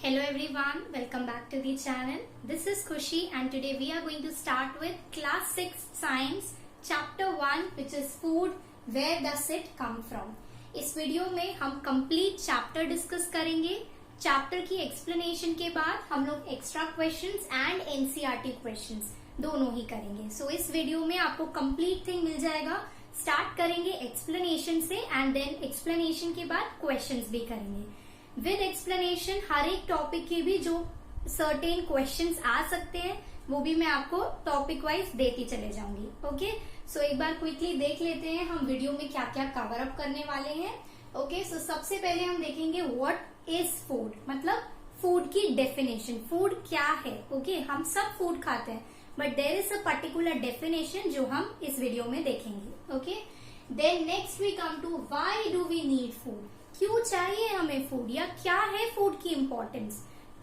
Hello everyone, welcome back to the channel. This is Khushi and today we are going to start with class 6 science chapter 1 which is food, where does it come from. इस video में हम complete chapter discuss करेंगे. Chapter की explanation के बाद हम लोग extra questions and NCERT questions दोनों ही करेंगे. सो इस वीडियो में आपको कंप्लीट थिंग मिल जाएगा. स्टार्ट करेंगे एक्सप्लेनेशन से एंड देन एक्सप्लेनेशन के बाद क्वेश्चंस भी करेंगे. विद एक्सप्लेनेशन हर एक टॉपिक के भी जो सर्टेन क्वेश्चंस आ सकते हैं वो भी मैं आपको टॉपिक वाइज देती चले जाऊंगी. ओके, सो एक बार क्विकली देख लेते हैं हम वीडियो में क्या क्या कवर अप करने वाले हैं. ओके, सो सबसे पहले हम देखेंगे व्हाट इज फूड, मतलब फूड की डेफिनेशन. फूड क्या है? ओके, हम सब फूड खाते हैं but there is a particular definition जो हम इस वीडियो में देखेंगे. Okay, then next we come to why do we need food. क्यों चाहिए हमें फूड, या क्या है फूड की इम्पोर्टेंस,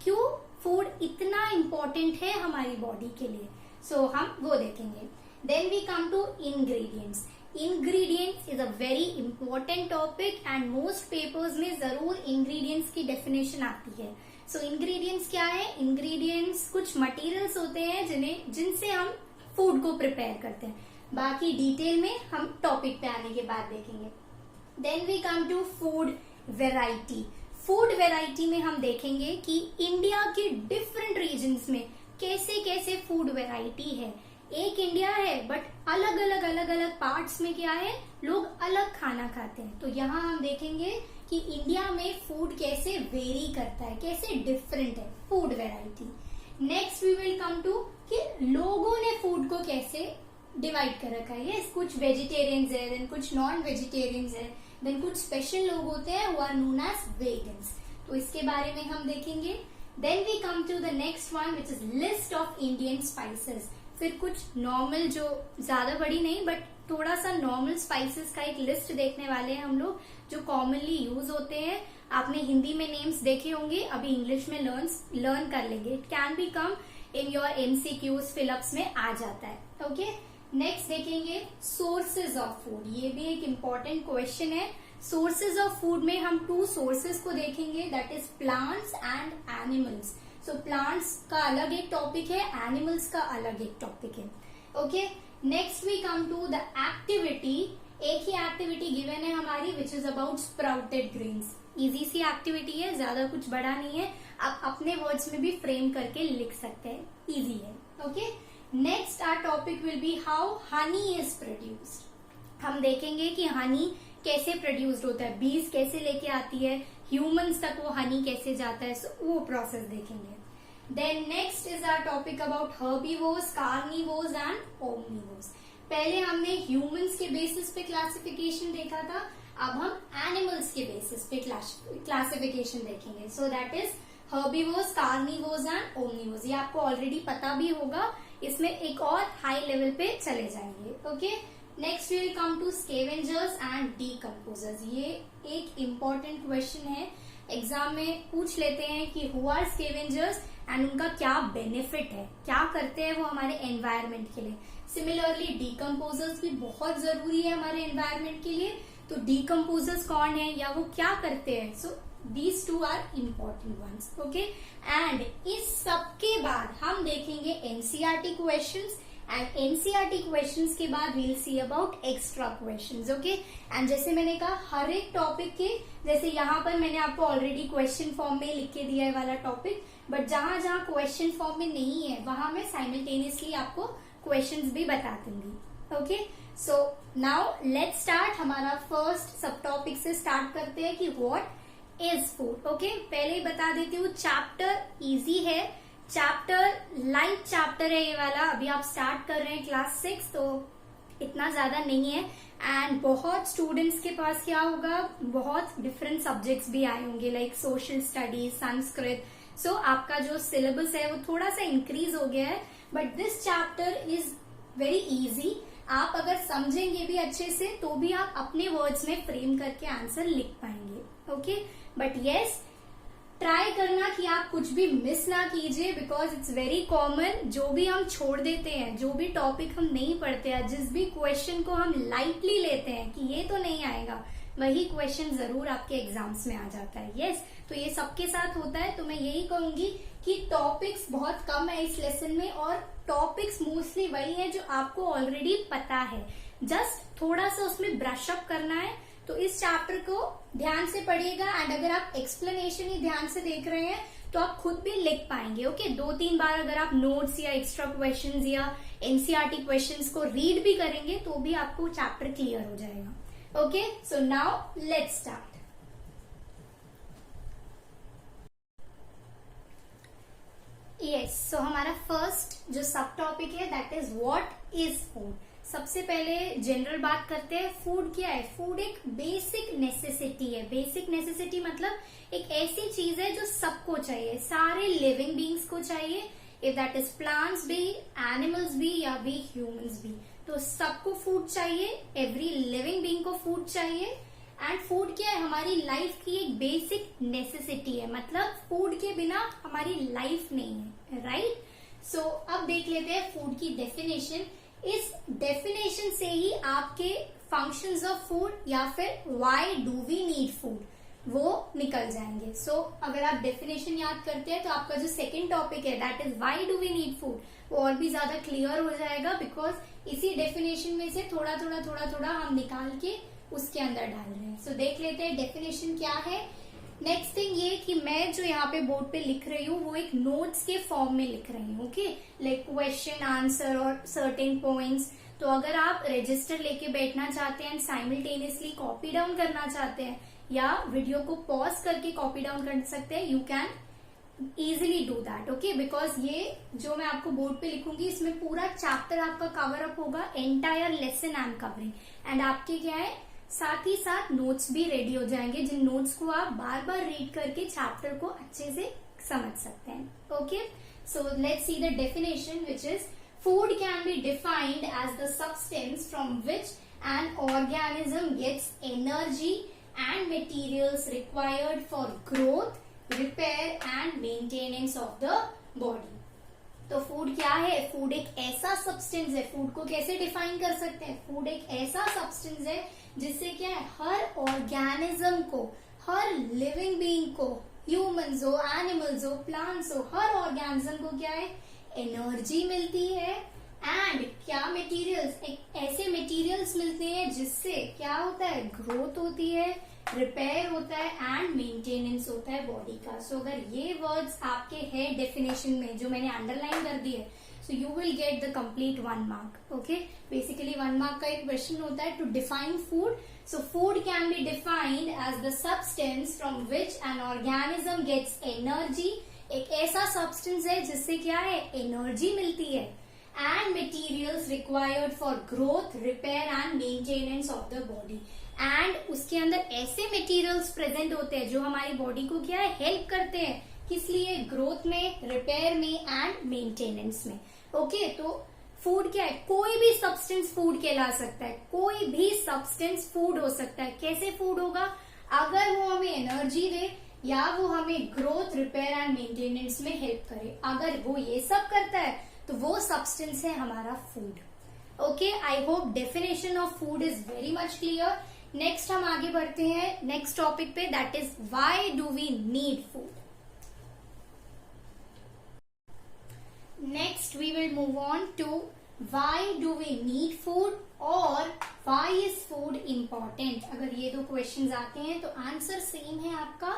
क्यों फूड इतना इम्पोर्टेंट है हमारी बॉडी के लिए. सो हम वो देखेंगे. Then we come to ingredients. Ingredients is a very important topic and most papers में जरूर इंग्रेडिएंट्स की डेफिनेशन आती है. सो इंग्रेडिएंट्स क्या है? इंग्रेडिएंट्स कुछ मटेरियल्स होते हैं जिनसे हम फूड को प्रिपेयर करते हैं. बाकी डिटेल में हम टॉपिक पे आने के बाद देखेंगे. Then we come to food variety. Food variety में हम देखेंगे कि इंडिया के डिफरेंट रीजन्स में कैसे कैसे फूड वेराइटी है. एक इंडिया है बट अलग अलग पार्ट्स में क्या है, लोग अलग खाना खाते हैं. तो यहाँ हम देखेंगे कि इंडिया में फूड कैसे वेरी करता है, कैसे डिफरेंट है food variety. Next we will come to कि लोगों ने फूड को कैसे डिवाइड कर रखा है. यस, कुछ वेजिटेरियंस है, देन कुछ नॉन वेजिटेरियंस है, देन कुछ स्पेशल लोग होते हैं who are known as vegans. तो इसके बारे में हम देखेंगे. Then we come to the next one which is list of Indian spices. फिर कुछ नॉर्मल, जो ज्यादा बड़ी नहीं बट थोड़ा सा नॉर्मल स्पाइसेस का एक लिस्ट देखने वाले हैं हम लोग, जो कॉमनली यूज होते हैं. आपने हिंदी में नेम्स देखे होंगे, अभी इंग्लिश में लर्न कर लेंगे. It can be come in your MCQs, fill-ups में आ जाता है. ओके, नेक्स्ट देखेंगे सोर्सेज ऑफ फूड. ये भी एक इम्पॉर्टेंट क्वेश्चन है. सोर्सेज ऑफ फूड में हम टू सोर्सेज को देखेंगे, that is plants and animals. So plants का अलग एक टॉपिक है, एनिमल्स का अलग एक टॉपिक है. Okay, next we come to the activity. एक ही एक्टिविटी गिवन है हमारी which is about sprouted grains. Easy सी एक्टिविटी है, ज्यादा कुछ बड़ा नहीं है. आप अपने वर्ड्स में भी फ्रेम करके लिख सकते हैं, इजी है. Okay, next our topic will be how honey is produced. हम देखेंगे कि हनी कैसे प्रोड्यूस्ड होता है, बीज कैसे लेके आती है, ह्यूमंस तक वो हनी कैसे जाता है. सो वो प्रोसेस देखेंगे. Then next is our topic about herbivores, carnivores and omnivores. पहले हमने ह्यूमंस के बेसिस पे क्लासिफिकेशन देखा था, अब हम एनिमल्स के बेसिस पे क्लासिफिकेशन देखेंगे. सो that is herbivores, carnivores and omnivores. ये आपको ऑलरेडी पता भी होगा, इसमें एक और हाई लेवल पे चले जाएंगे. Okay, next we will come to scavengers and decomposers. ये एक इम्पोर्टेंट क्वेश्चन है, एग्जाम में पूछ लेते हैं कि हु आर स्केवेंजर्स एंड उनका क्या बेनिफिट है, क्या करते हैं वो हमारे एनवायरमेंट के लिए. सिमिलरली डीकम्पोजर्स भी बहुत जरूरी है हमारे एनवायरमेंट के लिए. तो डीकम्पोजर्स कौन है या वो क्या करते हैं. सो these two are important ones. Okay, and इस सब के बाद हम देखेंगे NCERT questions and NCERT questions के बाद we'll see about extra questions. Okay, and जैसे मैंने कहा हर एक टॉपिक के, जैसे यहाँ पर मैंने आपको ऑलरेडी क्वेश्चन फॉर्म में लिख के दिया है वाला टॉपिक, बट जहां जहां क्वेश्चन फॉर्म में नहीं है वहां मैं साइमल्टेनियसली आपको क्वेश्चंस भी बता दूंगी. Okay, so now let's start. हमारा फर्स्ट सब टॉपिक से स्टार्ट करते हैं कि व्हाट इज फूड. ओके, पहले ही बता देती हूँ चैप्टर इजी है, चैप्टर लाइट चैप्टर है ये वाला. अभी आप स्टार्ट कर रहे हैं क्लास 6, तो इतना ज्यादा नहीं है. एंड बहुत स्टूडेंट्स के पास क्या होगा, बहुत डिफरेंट सब्जेक्ट्स भी आए होंगे लाइक सोशल स्टडीज, संस्कृत. सो आपका जो सिलेबस है वो थोड़ा सा इंक्रीज हो गया है, but this chapter is very easy. आप अगर समझेंगे भी अच्छे से तो भी आप अपने वर्ड्स में फ्रेम करके आंसर लिख पाएंगे. ओके, बट यस, ट्राई करना कि आप कुछ भी मिस ना कीजिए, बिकॉज इट्स वेरी कॉमन. जो भी हम छोड़ देते हैं, जो भी टॉपिक हम नहीं पढ़ते हैं, जिस भी क्वेश्चन को हम लाइटली लेते हैं कि ये तो नहीं आएगा, वही क्वेश्चन जरूर आपके एग्जाम्स में आ जाता है। यस, तो ये सबके साथ होता है। तो मैं यही कहूंगी कि टॉपिक्स बहुत कम है इस लेसन में, और टॉपिक्स मोस्टली वही है जो आपको ऑलरेडी पता है, जस्ट थोड़ा सा उसमें ब्रश अप करना है। तो इस चैप्टर को ध्यान से पढ़िएगा, एंड अगर आप एक्सप्लेनेशन ही ध्यान से देख रहे हैं तो आप खुद भी लिख पाएंगे। ओके, 2-3 बार अगर आप नोट्स या एक्स्ट्रा क्वेश्चंस या एनसीईआरटी क्वेश्चंस को रीड भी करेंगे तो भी आपको चैप्टर क्लियर हो जाएगा। Okay, so now let's start. Yes, so हमारा फर्स्ट जो सब टॉपिक है that is what is food. सबसे पहले जनरल बात करते हैं, फूड क्या है। फूड एक बेसिक नेसेसिटी है। बेसिक नेसेसिटी मतलब एक ऐसी चीज है जो सबको चाहिए, सारे लिविंग बींग्स को चाहिए, इफ दैट इज प्लांट्स भी, एनिमल्स भी या भी ह्यूमंस भी। तो सबको फूड चाहिए, एवरी लिविंग बींग को फूड चाहिए। एंड फूड क्या है, हमारी लाइफ की एक बेसिक नेसेसिटी है, मतलब फूड के बिना हमारी लाइफ नहीं है, राइट। सो अब देख लेते हैं फूड की डेफिनेशन। इस डेफिनेशन से ही आपके फंक्शंस ऑफ फूड या फिर why do we need food वो निकल जाएंगे। सो अगर आप डेफिनेशन याद करते हैं तो आपका जो सेकंड टॉपिक है that is why do we need food वो और भी ज्यादा क्लियर हो जाएगा, बिकॉज इसी डेफिनेशन में से थोड़ा थोड़ा हम निकाल के उसके अंदर डाल रहे हैं। सो देख लेते हैं डेफिनेशन क्या है। नेक्स्ट थिंग ये कि मैं जो यहाँ पे बोर्ड पे लिख रही हूँ वो एक नोट्स के फॉर्म में लिख रही हूँ। ओके, लाइक क्वेश्चन आंसर और सर्टेन पॉइंट्स। तो अगर आप रजिस्टर लेके बैठना चाहते हैं, साइमल्टेनियसली कॉपी डाउन करना चाहते हैं, या वीडियो को पॉज करके कॉपी डाउन कर सकते हैं, you can easily do that. Okay, because ये जो मैं आपको बोर्ड पे लिखूंगी इसमें पूरा चैप्टर आपका कवर अप होगा, entire lesson I am covering. And आपके क्या है, साथ ही साथ नोट्स भी रेडी हो जाएंगे, जिन नोट्स को आप बार बार रीड करके चैप्टर को अच्छे से समझ सकते हैं। Okay, so let's see the definition which is food can be defined as the substance from which an organism gets energy and materials required for growth, repair and maintenance of the body. तो food क्या है, food एक ऐसा substance है। Food को कैसे define कर सकते हैं, फूड एक ऐसा सब्सटेंस है जिससे क्या है, हर ऑर्गेनिज्म को, हर लिविंग बीइंग को, ह्यूमंस हो, एनिमल्स हो, प्लांट्स हो, हर ऑर्गेनिज्म को क्या है, एनर्जी मिलती है। एंड क्या मटेरियल्स, एक ऐसे मटेरियल्स मिलते हैं जिससे क्या होता है, ग्रोथ होती है, रिपेयर होता है एंड मेंटेनेंस होता है बॉडी का। सो अगर ये वर्ड्स आपके है डेफिनेशन में जो मैंने अंडरलाइन कर दी है, so you will get the complete 1 mark. Okay, basically 1 mark का एक क्वेश्चन होता है to define food. So food can be defined as the substance from which an organism gets energy. एक ऐसा सब्सटेंस है जिससे क्या है, एनर्जी मिलती है, and materials required for growth, repair and maintenance of the body. And उसके अंदर ऐसे मटेरियल्स प्रेजेंट होते हैं जो हमारी बॉडी को क्या है, हेल्प करते हैं, किस लिए, ग्रोथ में, रिपेयर में एंड मेंटेनेंस में। ओके, तो फूड क्या है, कोई भी सब्सटेंस फूड कहला सकता है, कोई भी सब्सटेंस फूड हो सकता है। कैसे फूड होगा, अगर वो हमें एनर्जी दे या वो हमें ग्रोथ, रिपेयर एंड मेंटेनेंस में हेल्प करे। अगर वो ये सब करता है तो वो सब्सटेंस है हमारा food. Okay, I hope definition of food is very much clear. Next हम आगे बढ़ते हैं नेक्स्ट टॉपिक पे, that is why do we need food. Next we will move on to why do we need food और why is food important. अगर ये 2 questions आते हैं तो आंसर सेम है आपका,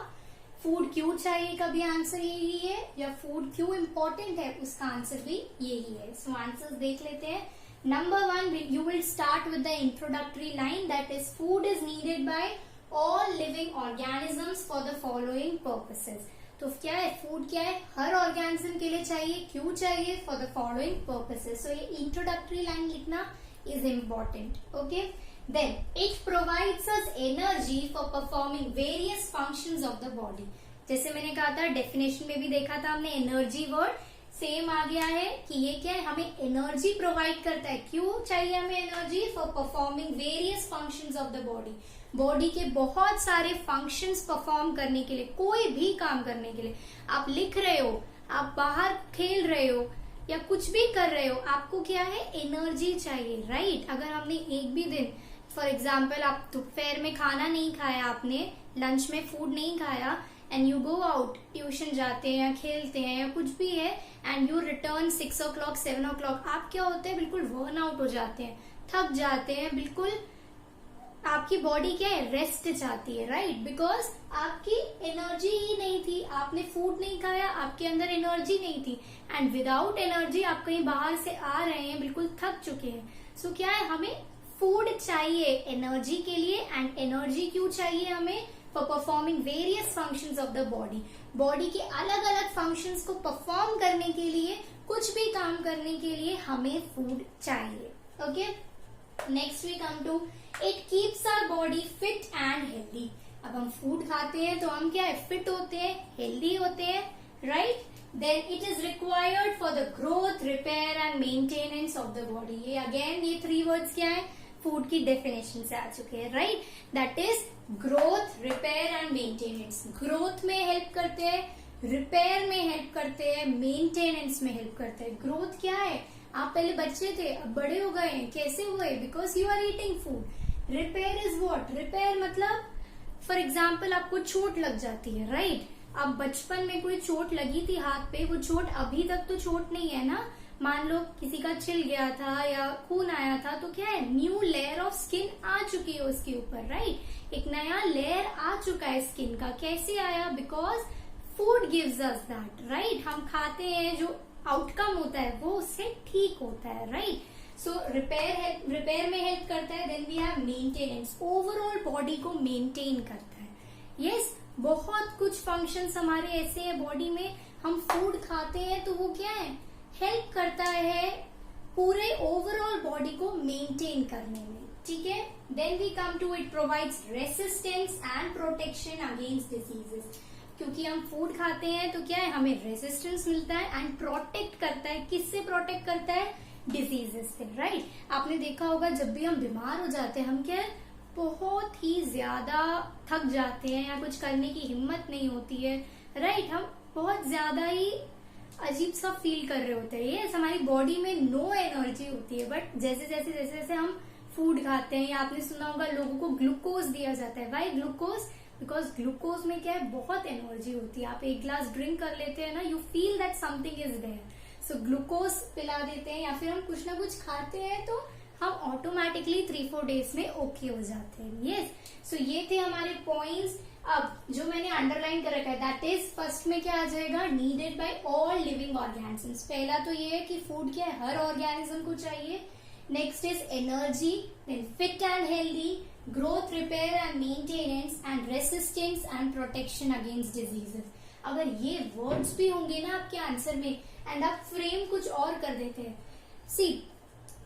फूड क्यों चाहिए का भी आंसर यही है, या फूड क्यों इम्पोर्टेंट है उसका आंसर भी यही है। सो आंसर्स देख लेते हैं। Number 1, you will start with the introductory line, that is food is needed by all living organisms for the following purposes। तो क्या है, फूड क्या है, हर ऑर्गेनिज्म के लिए चाहिए, क्यों चाहिए, for the following purposes. So ये इंट्रोडक्टरी लाइन लिखना is important. Okay, then it provides us energy for performing various functions of the body. जैसे मैंने कहा था, डेफिनेशन में भी देखा था हमने, एनर्जी वर्ड सेम आ गया है कि ये क्या है, हमें एनर्जी प्रोवाइड करता है। क्यों चाहिए हमें energy, for performing various functions of the body. Body के बहुत सारे फंक्शंस परफॉर्म करने के लिए, कोई भी काम करने के लिए, आप लिख रहे हो, आप बाहर खेल रहे हो या कुछ भी कर रहे हो, आपको क्या है, एनर्जी चाहिए, राइट। अगर हमने एक भी दिन फॉर एग्जाम्पल आप दोपहर में खाना नहीं खाया, आपने लंच में फूड नहीं खाया, and you go out, tuition जाते हैं या खेलते हैं या कुछ भी है, and you return 6 o'clock 7 o'clock, आप क्या होते हैं, बिल्कुल वर्न आउट हो जाते हैं, थक जाते हैं, बिल्कुल आपकी बॉडी क्या है, रेस्ट चाहती है, राइट, बिकॉज आपकी एनर्जी ही नहीं थी, आपने फूड नहीं खाया, आपके अंदर एनर्जी नहीं थी, एंड विदाउट एनर्जी आप कहीं बाहर से आ रहे हैं, बिल्कुल थक चुके हैं। सो क्या है, हमें फूड चाहिए एनर्जी के लिए, एंड एनर्जी क्यों चाहिए हमें, for performing various functions of the body. Body के अलग अलग फंक्शंस को परफॉर्म करने के लिए, कुछ भी काम करने के लिए हमें फूड चाहिए। Okay, next we come to it keeps our body fit and healthy. अब हम फूड खाते हैं तो हम क्या है, फिट होते हैं, हेल्दी होते हैं, right. Then it is required for the growth, repair and maintenance of the body. ये अगेन ये 3 वर्ड्स क्या है, फूड की डेफिनेशन से आ चुके हैं, right. That is growth, repair and maintenance. Growth में हेल्प करते हैं, रिपेयर में हेल्प करते हैं, मेंटेनेंस में हेल्प करते हैं। ग्रोथ क्या है, आप पहले बच्चे थे, अब बड़े हो गए हैं, कैसे हुए, because you are eating food. Repair is what, repair मतलब फॉर एग्जाम्पल आपको चोट लग जाती है, राइट। अब बचपन में कोई चोट लगी थी हाथ पे, वो चोट अभी तक तो चोट नहीं है ना, मान लो किसी का छिल गया था या खून आया था, तो क्या है, न्यू लेयर ऑफ स्किन आ चुकी है उसके ऊपर, राइट। एक नया लेयर आ चुका है स्किन का। कैसे आया, because food gives us that, right. हम खाते हैं, जो आउटकम होता है वो उससे ठीक होता है, राइट। सो रिपेयर में हेल्प करता है। Then we have maintenance, overall body को मेंटेन करता है। यस, बहुत कुछ फंक्शंस हमारे ऐसे हैं बॉडी में, हम फूड खाते हैं तो वो क्या है, हेल्प करता है पूरे ओवरऑल बॉडी को मेंटेन करने में, ठीक है। Then we come to it provides resistance and protection against diseases. क्योंकि हम फूड खाते हैं तो क्या है, हमें रेसिस्टेंस मिलता है एंड प्रोटेक्ट करता है। किससे प्रोटेक्ट करता है, डिजीजेस से, राइट। आपने देखा होगा जब भी हम बीमार हो जाते हैं, हम क्या है, बहुत ही ज्यादा थक जाते हैं या कुछ करने की हिम्मत नहीं होती है, राइट। हम बहुत ज्यादा ही अजीब सा फील कर रहे होते हैं, ये हमारी बॉडी में नो एनर्जी होती है। बट जैसे जैसे जैसे जैसे हम फूड खाते हैं, या आपने सुना होगा लोगों को ग्लूकोज दिया जाता है। वाई ग्लूकोज, बिकॉज ग्लूकोज में क्या है, बहुत एनर्जी होती है। आप एक ग्लास ड्रिंक कर लेते हैं ना, you feel that something is there, so glucose पिला देते हैं। या फिर हम कुछ ना कुछ खाते हैं तो हम ऑटोमेटिकली 3-4 डेज में ओके हो जाते हैं। यस, सो ये थे हमारे पॉइंट्स। अब जो मैंने अंडरलाइन कर रखा है, दैट इज फर्स्ट में क्या आ जाएगा, needed bye all living organisms. पहला तो ये है कि फूड क्या है, हर ऑर्गेनिज्म को चाहिए। Next is energy, then fit and healthy, growth, repair and maintenance, and resistance and protection against diseases. अगर ये वर्ड्स भी होंगे ना आपके आंसर में, एंड आप फ्रेम कुछ और कर देते हैं। सी,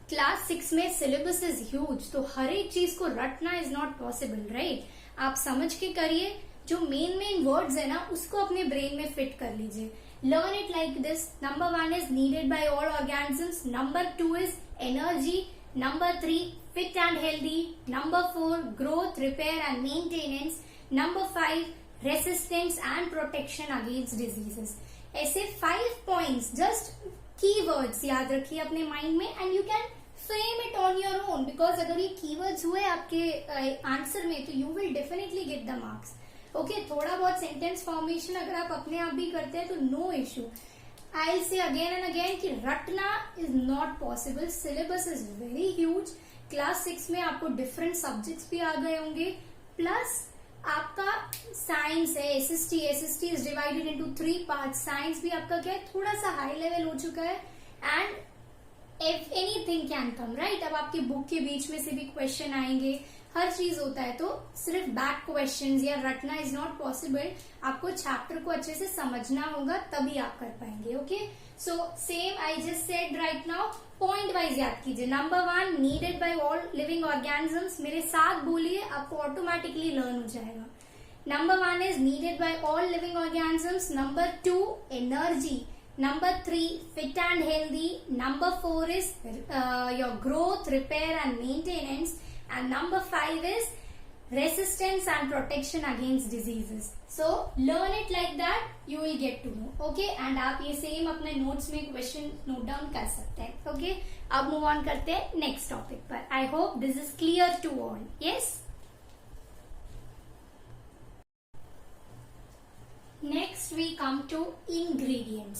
क्लास 6 में सिलेबस इज ह्यूज, तो हर एक चीज को रटना इज नॉट पॉसिबल, राइट। आप समझ के करिए, जो मेन वर्ड्स है ना उसको अपने ब्रेन में फिट कर लीजिए। Learn it like this. Number 1 is needed bye all organisms, number 2 is energy, number 3 fit and healthy, number 4 growth, repair and maintenance, number 5 resistance and protection against diseases। ऐसे 5 points, just keywords याद रखिए अपने mind में, and you can frame it on your own, because अगर ये keywords हुए आपके answer में तो you will definitely get the marks। Okay, थोड़ा बहुत सेंटेंस फॉर्मेशन अगर आप अपने आप भी करते हैं तो no issue. I will say again and again कि रटना is not possible, syllabus is very huge. Class 6 में आपको डिफरेंट सब्जेक्ट्स भी आ गए होंगे, प्लस आपका साइंस है, SST is divided into 3 part. Science भी आपका क्या है, थोड़ा सा हाई लेवल हो चुका है, and if anything can come, right. अब आपके बुक के बीच में से भी क्वेश्चन आएंगे, हर चीज होता है, तो सिर्फ बैक क्वेश्चंस या रटना इज नॉट पॉसिबल। आपको चैप्टर को अच्छे से समझना होगा, तभी आप कर पाएंगे। Okay, so same I just said right now, point wise याद कीजिए। Number 1 needed bye all living organisms, मेरे साथ बोलिए, आपको ऑटोमेटिकली लर्न हो जाएगा। Number 1 is needed bye all living organisms, number 2 energy, number 3 fit and healthy, number 4 is your growth, repair and maintenance, and number 5 is resistance and protection against diseases. So learn it like that, you will get to know. Okay, and आप ये same अपने notes में question note down कर सकते हैं. Okay, अब move on करते हैं नेक्स्ट टॉपिक पर. I hope this is clear to all. Yes. Next we come to ingredients.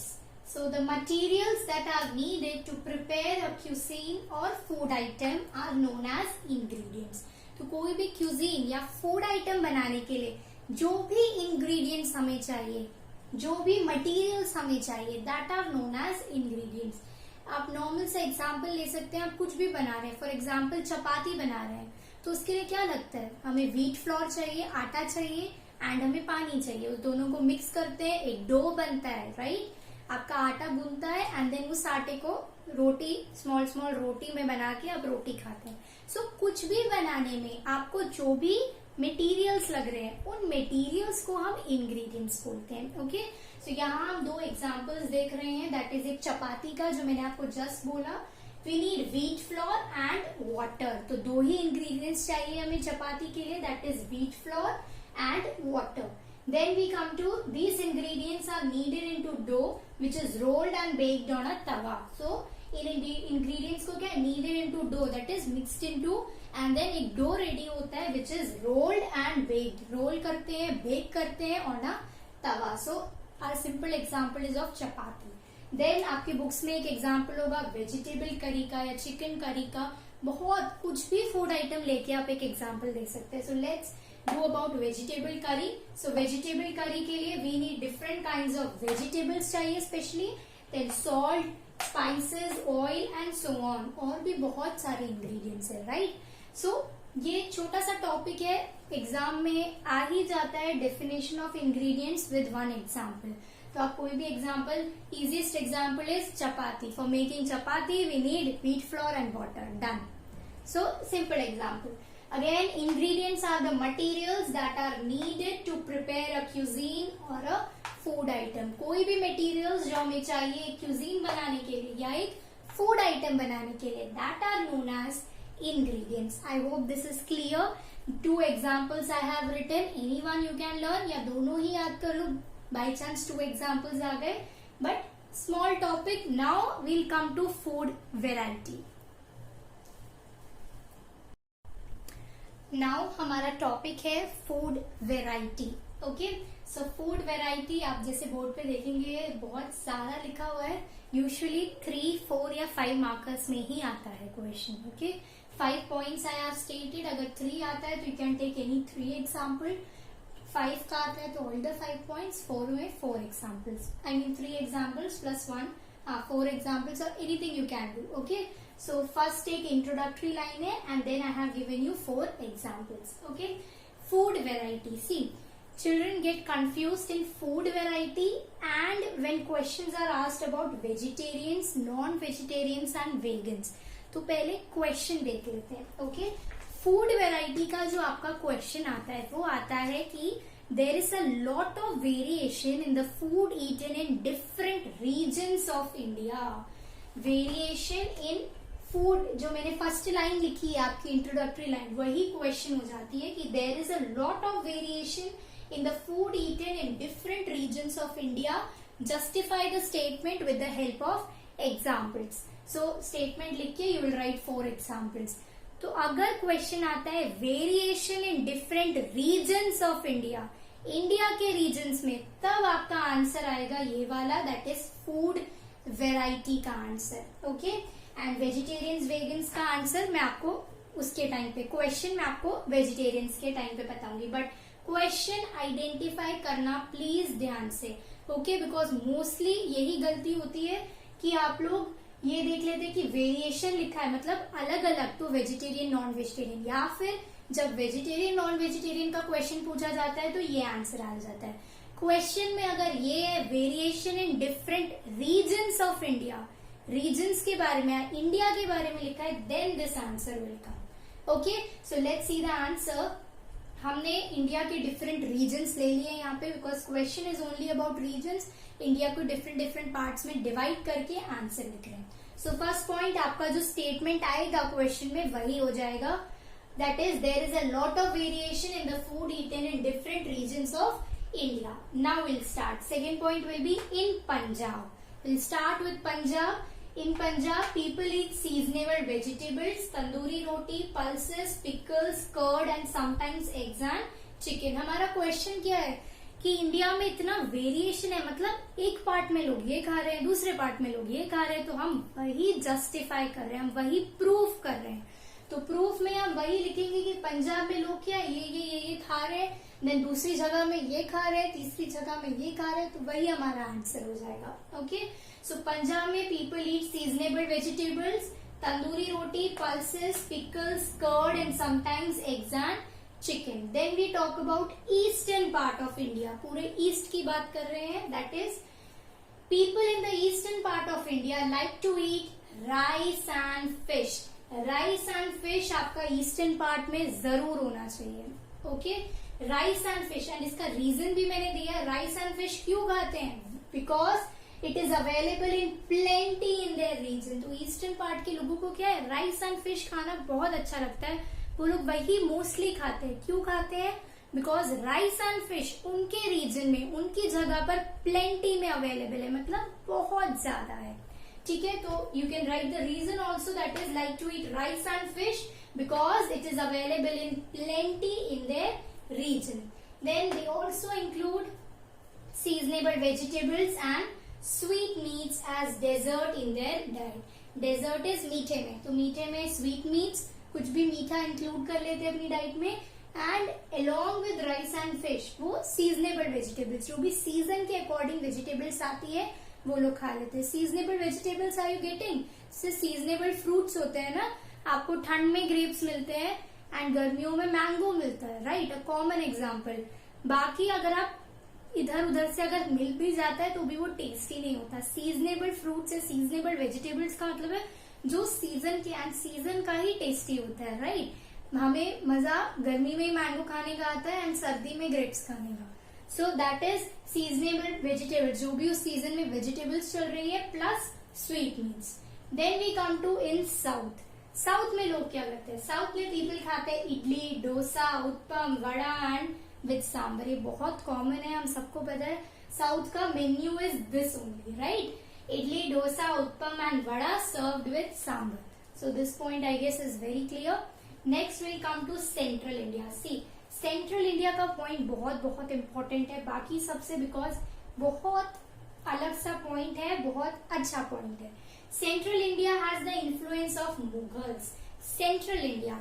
So the materials that are needed to prepare a cuisine or food item are known as ingredients. तो कोई भी cuisine या food item बनाने के लिए जो भी ingredients हमें चाहिए, जो भी materials हमें चाहिए, that are known as ingredients. आप नॉर्मल से एग्जाम्पल ले सकते हैं. आप कुछ भी बना रहे हैं, फॉर एग्जाम्पल चपाती बना रहे हैं, तो उसके लिए क्या लगता है, हमें व्हीट फ्लोर चाहिए, आटा चाहिए एंड हमें पानी चाहिए. उस दोनों को मिक्स करते हैं, एक डो बनता है. राइट, आपका आटा गूंथता है एंड देन उस आटे को रोटी, स्मॉल स्मॉल रोटी में बना के आप रोटी खाते हैं. सो कुछ भी बनाने में आपको जो भी मटेरियल्स लग रहे हैं, उन मटेरियल्स को हम इंग्रेडिएंट्स बोलते हैं. ओके, सो यहाँ हम दो एग्जांपल्स देख रहे हैं. दैट इज एक चपाती का जो मैंने आपको जस्ट बोला. We need wheat flour and water. तो दो ही इंग्रेडिएंट्स चाहिए हमें चपाती के लिए, that is wheat flour and water. Then we come to these ingredients are needed into dough which is rolled and baked on a tawa. So in ingredients को क्या needed into dough, that is mixed into, and then एक dough ready होता है which is rolled and baked. roll करते हैं, bake करते हैं on a tawa. So our simple example is of chapati. Then आपके बुक्स में एक एग्जाम्पल होगा वेजिटेबल करी का या चिकन करी का. बहुत कुछ भी फूड आइटम लेके आप एक एग्जाम्पल दे सकते हैं. So let's do about vegetable curry. So vegetable curry के लिए we need different kinds of vegetables चाहिए specially, then salt, spices, oil and so on. और भी बहुत सारे ingredients है. राइट, सो ये छोटा सा टॉपिक है, एग्जाम में आ ही जाता है. Definition of ingredients with one example. तो आप कोई भी example, easiest example is chapati. For making chapati we need wheat flour and water. Done. So simple example. Again, ingredients are the materials that are needed to prepare a cuisine or a food item. कोई भी materials जो हमें चाहिए cuisine बनाने के लिए या एक food item बनाने के लिए, that are known as ingredients. I hope this is clear. Two examples I have written. Anyone you can learn, या दोनों ही याद कर लो. By chance two examples आ गए. But small topic. Now we'll come to food variety. Now हमारा topic है food variety. Okay, so food variety आप जैसे board पे देखेंगे बहुत सारा लिखा हुआ है. यूजुअली 3, 4 या 5 मार्कर्स में ही आता है question. Okay, 5 points I have stated. अगर 3 आता है तो you can take any 3 example. 5 का आता है तो ऑल द 5 पॉइंट्स. 4 में 4 examples, I mean 3 examples plus 1, 4 examples और anything you can do. Okay, so first एक introductory line है and then I have given you 4 examples. Okay, food variety. See, children get confused in food variety and when questions are asked about vegetarians, non-vegetarians and vegans. तो पहले question देख लेते हैं. Okay, food variety का जो आपका question आता है वो आता है कि there is a lot of variation in the food eaten in different regions of India. Variation in food, जो मैंने फर्स्ट लाइन लिखी है आपकी इंट्रोडक्टरी लाइन, वही क्वेश्चन हो जाती है कि there is a lot of variation in the food eaten in different regions of India. Justify the statement with the help of examples. So statement लिख के यू विल राइट 4 एग्जाम्पल्स. तो अगर question आता है variation in different regions of India, India के regions में, तब आपका आंसर आएगा ये वाला, दैट इज फूड वेराइटी का answer. Okay, and vegetarians vegans का आंसर मैं आपको उसके टाइम पे, क्वेश्चन मैं आपको वेजिटेरियंस के टाइम पे बताऊंगी. बट क्वेश्चन आइडेंटिफाई करना प्लीज ध्यान से. ओके, बिकॉज मोस्टली यही गलती होती है कि आप लोग ये देख लेते हैं कि वेरिएशन लिखा है मतलब अलग अलग, तो वेजिटेरियन नॉन वेजिटेरियन, या फिर जब वेजिटेरियन नॉन वेजिटेरियन का क्वेश्चन पूछा जाता है तो ये आंसर आ जाता है. क्वेश्चन में अगर ये है variation in different regions of India, regions के बारे में, इंडिया के बारे में लिखा है, then this answer will come. Okay, so let's see the answer. हमने इंडिया के डिफरेंट रीजन्स ले लिए यहाँ पे because question is only about regions. India को डिफरेंट डिफरेंट पार्ट्स में डिवाइड करके आंसर लिख रहे हैं. सो फर्स्ट पॉइंट आपका जो स्टेटमेंट आएगा क्वेश्चन में वही हो जाएगा. That is, there is a lot of variation in the food eaten in different regions of India. Now we'll start. Second point will be in Punjab. We'll start with Punjab. In Punjab, people eat seasonal vegetables, tandoori roti, pulses, pickles, curd and sometimes eggs and chicken. हमारा question क्या है कि India में इतना variation है, मतलब एक part में लोग ये खा रहे हैं, दूसरे पार्ट में लोग ये खा रहे हैं, तो हम वही जस्टिफाई कर रहे हैं, हम वही प्रूफ कर रहे हैं. तो प्रूफ में हम वही लिखेंगे कि पंजाब में लोग क्या ये खा रहे हैं, देन दूसरी जगह में ये खा रहे हैं, तीसरी जगह में ये खा रहे हैं, तो वही हमारा आंसर हो जाएगा. ओके, सो पंजाब में people eat seasonal vegetables, tandoori roti, pulses, pickles, curd and sometimes eggs and chicken. Then we talk about eastern part of India. पूरे ईस्ट की बात कर रहे हैं. That is people in the eastern part of India like to eat rice and fish. Rice and fish आपका eastern part में जरूर होना चाहिए. Okay, rice and fish. And इसका रीजन भी मैंने दिया. राइस एंड फिश क्यों खाते हैं? Because it is available in plenty in their region. तो ईस्टर्न पार्ट के लोगों को क्या है, राइस एंड फिश खाना बहुत अच्छा लगता है. वो लोग वही मोस्टली खाते हैं. क्यों खाते हैं? बिकॉज राइस एंड फिश उनके रीजन में, उनकी जगह पर प्लेंटी में अवेलेबल है, मतलब बहुत ज्यादा है. ठीक है, तो you can write the reason also. That is like to eat rice and fish because it is available in plenty in their region. Then they also include seasonal vegetables and sweetmeats as dessert in their diet. Dessert is मीठे में, तो मीठे में sweet meets, कुछ भी मीठा include कर लेते हैं अपनी डाइट में. And along with rice and fish वो सीजनेबल वेजिटेबल्स, जो भी सीजन के अकॉर्डिंग वेजिटेबल्स आती है वो लोग खा लेते हैं. Seasonal vegetables are you getting? Seasonal fruits होते हैं ना, आपको ठंड में ग्रेप्स मिलते हैं एंड गर्मियों में मैंगो मिलता है, राइट? A common example. बाकी अगर आप इधर उधर से अगर मिल भी जाता है तो भी वो टेस्टी नहीं होता. सीजनेबल फ्रूट्स या सीजनेबल वेजिटेबल्स का मतलब है जो सीजन के एंड सीजन का ही टेस्टी होता है, राइट? हमें मजा गर्मी में मैंगो खाने का आता है एंड सर्दी में ग्रेप्स खाने का. So that is seasonal vegetables, जो भी उस सीजन में वेजिटेबल्स चल रही है, plus sweetmeats. Then we come to in south. South में लोग क्या करते हैं? साउथ में पीपल खाते हैं इडली, डोसा, उत्पम, वड़ा एंड विद सांबर. ये बहुत कॉमन है, हम सबको पता है. साउथ का menu is this only, right? Idli, dosa, uttapam and vada served with sambar. So this point I guess is very clear. Next we'll come to Central India. See, Central India का point बहुत बहुत important है बाकी सबसे, because बहुत अलग सा point है, बहुत अच्छा point है. Central India has the influence of Mughals. Central India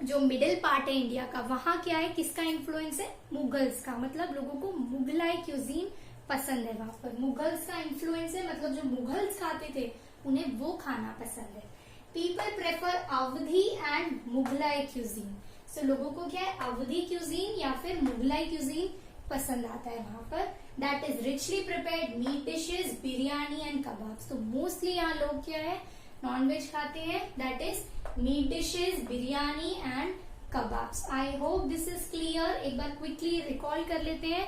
जो मिडिल पार्ट है इंडिया का, वहां क्या है, किसका इन्फ्लुएंस है? मुगल्स का. मतलब लोगों को मुगलाई क्यूजीन पसंद है. वहां पर मुगल्स का इन्फ्लुएंस है, मतलब जो मुगल्स खाते थे उन्हें वो खाना पसंद है. People prefer Awadhi and Mughlai cuisine. So लोगों को क्या है, अवधी क्यूजीन या फिर मुगलाई क्यूजीन पसंद आता है वहां पर. That is richly prepared meat dishes, biryani and kebabs. तो मोस्टली यहाँ लोग क्या है, नॉनवेज खाते हैं. That is meat dishes, biryani and kebabs. I hope this is clear. एक बार क्विकली रिकॉल कर लेते हैं.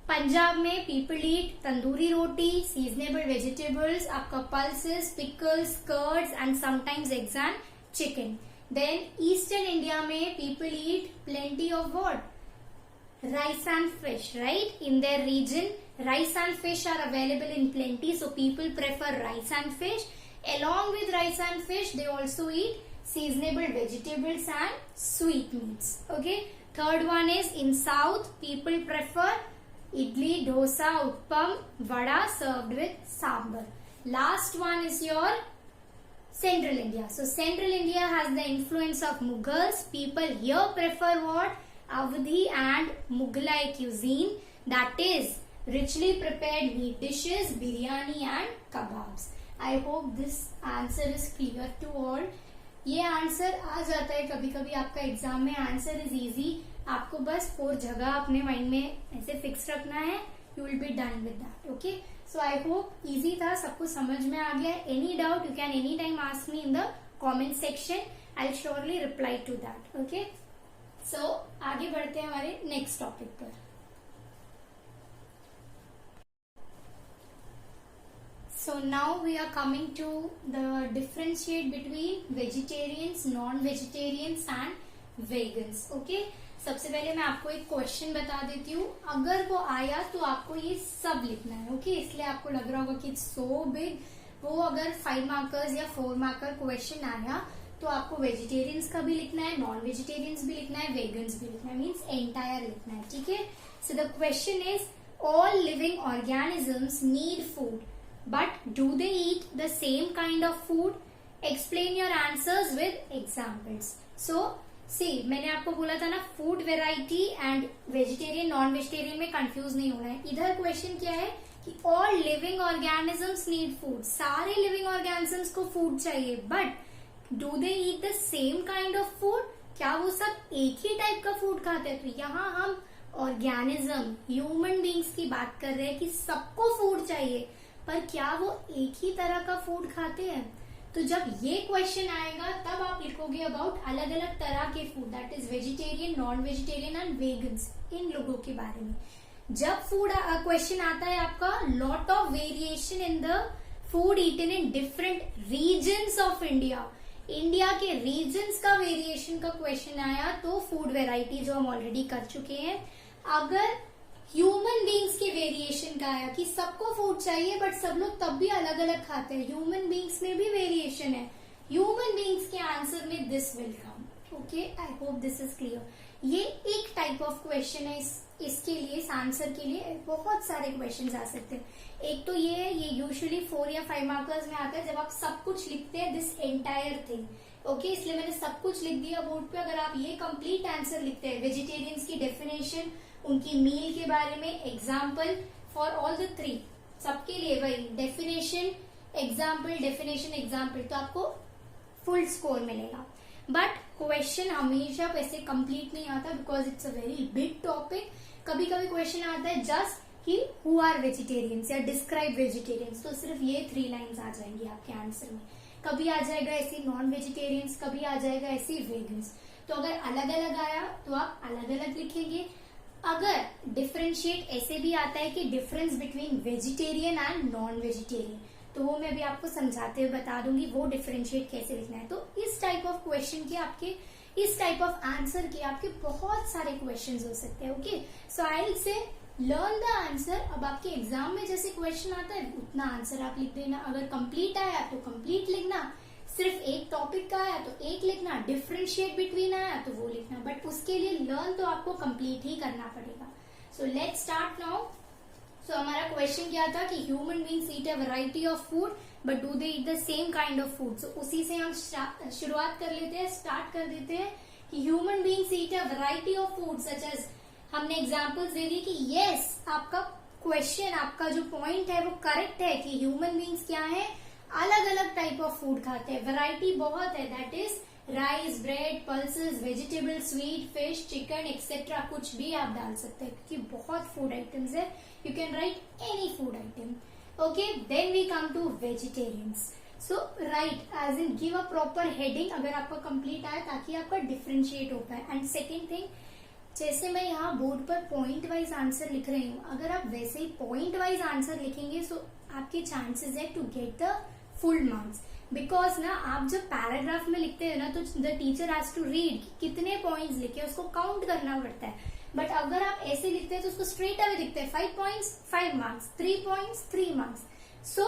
पंजाब में people eat tandoori roti, seasonal vegetables, आपका pulses, pickles, curds and sometimes eggs and chicken. Then eastern India में people eat plenty of what, rice and fish, right? In their region, rice and fish are available in plenty, so people prefer rice and fish. Along with rice and fish, they also eat seasonable vegetables and sweet meats. Okay. Third one is in South, people prefer idli, dosa, utpam, vada served with sambar. Last one is your Central India. So Central India has the influence of Mughals. People here prefer what? Awadhi and Mughlai cuisine, that is richly prepared meat dishes, biryani and kebabs. I hope this answer is clear to all. ये answer आ जाता है कभी कभी आपका exam में. Answer is easy, आपको बस 4 जगह अपने माइंड में ऐसे फिक्स रखना है. You will be done with that. Okay, so I hope easy था, सबको समझ में आ गया. Any doubt you can any time ask me in the comment section. I will surely reply to that. Okay, so आगे बढ़ते हैं हमारे नेक्स्ट टॉपिक पर. सो now we are coming to the differentiate between vegetarians, non-vegetarians and vegans. Okay, सबसे पहले मैं आपको एक क्वेश्चन बता देती हूँ. अगर वो आया तो आपको ये सब लिखना है. ओके, इसलिए आपको लग रहा होगा कि इट्स सो बिग. वो अगर 5 मार्कर्स या 4 मार्कर क्वेश्चन आया तो आपको वेजिटेरियंस का भी लिखना है, नॉन वेजिटेरियंस भी लिखना है, वेगन्स भी लिखना है, मीन्स एंटायर लिखना है. ठीक है. So the question is all living organisms need food, but do they eat the same kind of food? Explain your answers with examples. So, see, मैंने आपको बोला था ना, food variety and vegetarian non vegetarian में confuse नहीं होना है. इधर क्वेश्चन क्या है कि all living organisms need food. सारे लिविंग ऑर्गेनिजम्स को फूड चाहिए, but do they eat the same kind of food? क्या वो सब एक ही टाइप का फूड खाते हैं? तो यहाँ हम ऑर्गेनिज्म, ह्यूमन बींग्स की बात कर रहे हैं कि सबको फूड चाहिए, पर क्या वो एक ही तरह का फूड खाते हैं? तो जब ये क्वेश्चन आएगा तब आप लिखोगे अबाउट अलग अलग तरह के food, that is vegetarian, non vegetarian and vegans, इन लोगों के बारे में. जब फूड क्वेश्चन आता है आपका lot of variation in the food eaten in different regions of India, India के रीजन्स का वेरिएशन का क्वेश्चन आया तो फूड वेराइटी जो हम ऑलरेडी कर चुके हैं. अगर ह्यूमन बींग्स के वेरिएशन का आया कि सबको फूड चाहिए बट सब लोग तब भी अलग अलग खाते हैं, ह्यूमन बींग्स में भी वेरिएशन है, ह्यूमन बींग्स के आंसर में this will come. Okay, I hope this is clear. ये एक टाइप ऑफ क्वेश्चन है. इसके लिए, इस आंसर के लिए बहुत सारे क्वेश्चन आ सकते हैं. एक तो ये है, ये यूजुअली 4 या 5 मार्कर्स में आता है जब आप सब कुछ लिखते हैं, दिस एंटायर थिंग. ओके, इसलिए मैंने सब कुछ लिख दिया बोर्ड पे. अगर आप ये कंप्लीट आंसर लिखते हैं, वेजिटेरियंस की डेफिनेशन, उनकी मील के बारे में, एग्जाम्पल फॉर ऑल द 3, सबके लिए वही डेफिनेशन, एग्जाम्पल, डेफिनेशन, एग्जाम्पल, तो आपको फुल स्कोर मिलेगा. बट क्वेश्चन हमेशा वैसे कंप्लीट नहीं आता because it's a very big topic. कभी कभी क्वेश्चन आता है जस्ट कि हु आर वेजिटेरियंस या डिस्क्राइब वेजिटेरियंस, तो सिर्फ ये 3 लाइंस आ जाएंगी आपके आंसर में. कभी आ जाएगा ऐसे नॉन वेजिटेरियंस, कभी आ जाएगा ऐसे वेगन्स. तो अगर अलग अलग आया तो आप अलग अलग लिखेंगे. अगर डिफरेंशिएट ऐसे भी आता है कि difference between vegetarian and non vegetarian, तो वो मैं भी आपको समझाते हुए बता दूंगी वो डिफरेंशिएट कैसे लिखना है. तो इस टाइप ऑफ क्वेश्चन के आपके, इस टाइप ऑफ आंसर के आपके बहुत सारे क्वेश्चंस हो सकते हैं. ओके, सो आई विल से लर्न द आंसर. अब आपके एग्जाम में जैसे क्वेश्चन आता है उतना आंसर आप लिख देना. अगर कंप्लीट आया तो कंप्लीट लिखना, सिर्फ एक टॉपिक का आया तो एक लिखना, डिफरेंशिएट बिटवीन आया तो वो लिखना. बट उसके लिए लर्न तो आपको कंप्लीट ही करना पड़ेगा. So let's start now. So हमारा क्वेश्चन क्या था कि human beings eat a variety of food but do they eat the same kind of food. So उसी से हम शुरुआत कर लेते हैं, स्टार्ट कर देते हैं कि human beings eat a variety of food such as, हमने एग्जाम्पल्स दे दिए कि यस, आपका क्वेश्चन, आपका जो पॉइंट है वो करेक्ट है कि ह्यूमन बींग्स क्या है, अलग अलग टाइप ऑफ फूड खाते हैं. वैरायटी बहुत है, that is rice, bread, pulses, vegetable, sweet, fish, chicken etcetera, कुछ भी आप डाल सकते हैं क्योंकि बहुत फूड आइटम्स है. You can write any food item. Okay, then we come to vegetarians. So write as in give a proper heading अगर आपका कंप्लीट आए ताकि आपका डिफरेंशिएट हो पाए. एंड सेकेंड थिंग, जैसे मैं यहाँ बोर्ड पर पॉइंट वाइज आंसर लिख रही हूँ, अगर आप वैसे ही पॉइंट वाइज आंसर लिखेंगे सो आपके चांसेस है to get the full marks. Because ना आप जब पैराग्राफ में लिखते हैं ना तो the teacher has to read कितने पॉइंट्स लिखे, उसको काउंट करना पड़ता है. बट अगर आप ऐसे लिखते हैं तो उसको स्ट्रेट अवे लिखते हैं 5 points 5 marks, 3 points 3 marks. So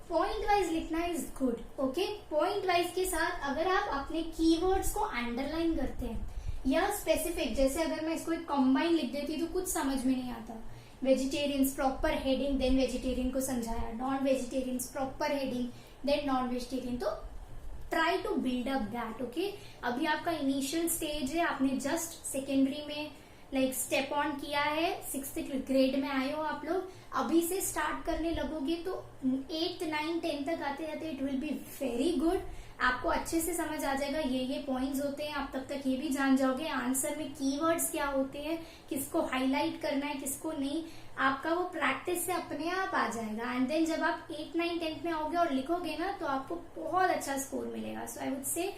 point wise लिखना is good. Okay, point wise के साथ अगर आप अपने कीवर्ड्स को अंडरलाइन करते हैं या स्पेसिफिक, जैसे अगर मैं इसको एक कंबाइन लिख देती तो कुछ समझ में नहीं आता. Vegetarians proper heading, then vegetarian को समझाया. Non vegetarians proper heading, then non vegetarian. तो try to build up that. Okay, अभी आपका इनिशियल स्टेज है, आपने जस्ट सेकेंडरी में लाइक स्टेप ऑन किया है, 6th ग्रेड में आए हो आप लोग. अभी से स्टार्ट करने लगोगे तो 8th 9th 10th तक आते जाते it will be very good. आपको अच्छे से समझ आ जाएगा ये पॉइंट्स होते हैं. आप तब तक ये भी जान जाओगे आंसर में कीवर्ड्स क्या होते हैं, किसको हाईलाइट करना है, किसको नहीं. आपका वो प्रैक्टिस से अपने आप आ जाएगा. एंड देन जब आप 8th 9th 10th में आओगे और लिखोगे ना तो आपको बहुत अच्छा स्कोर मिलेगा. So I would say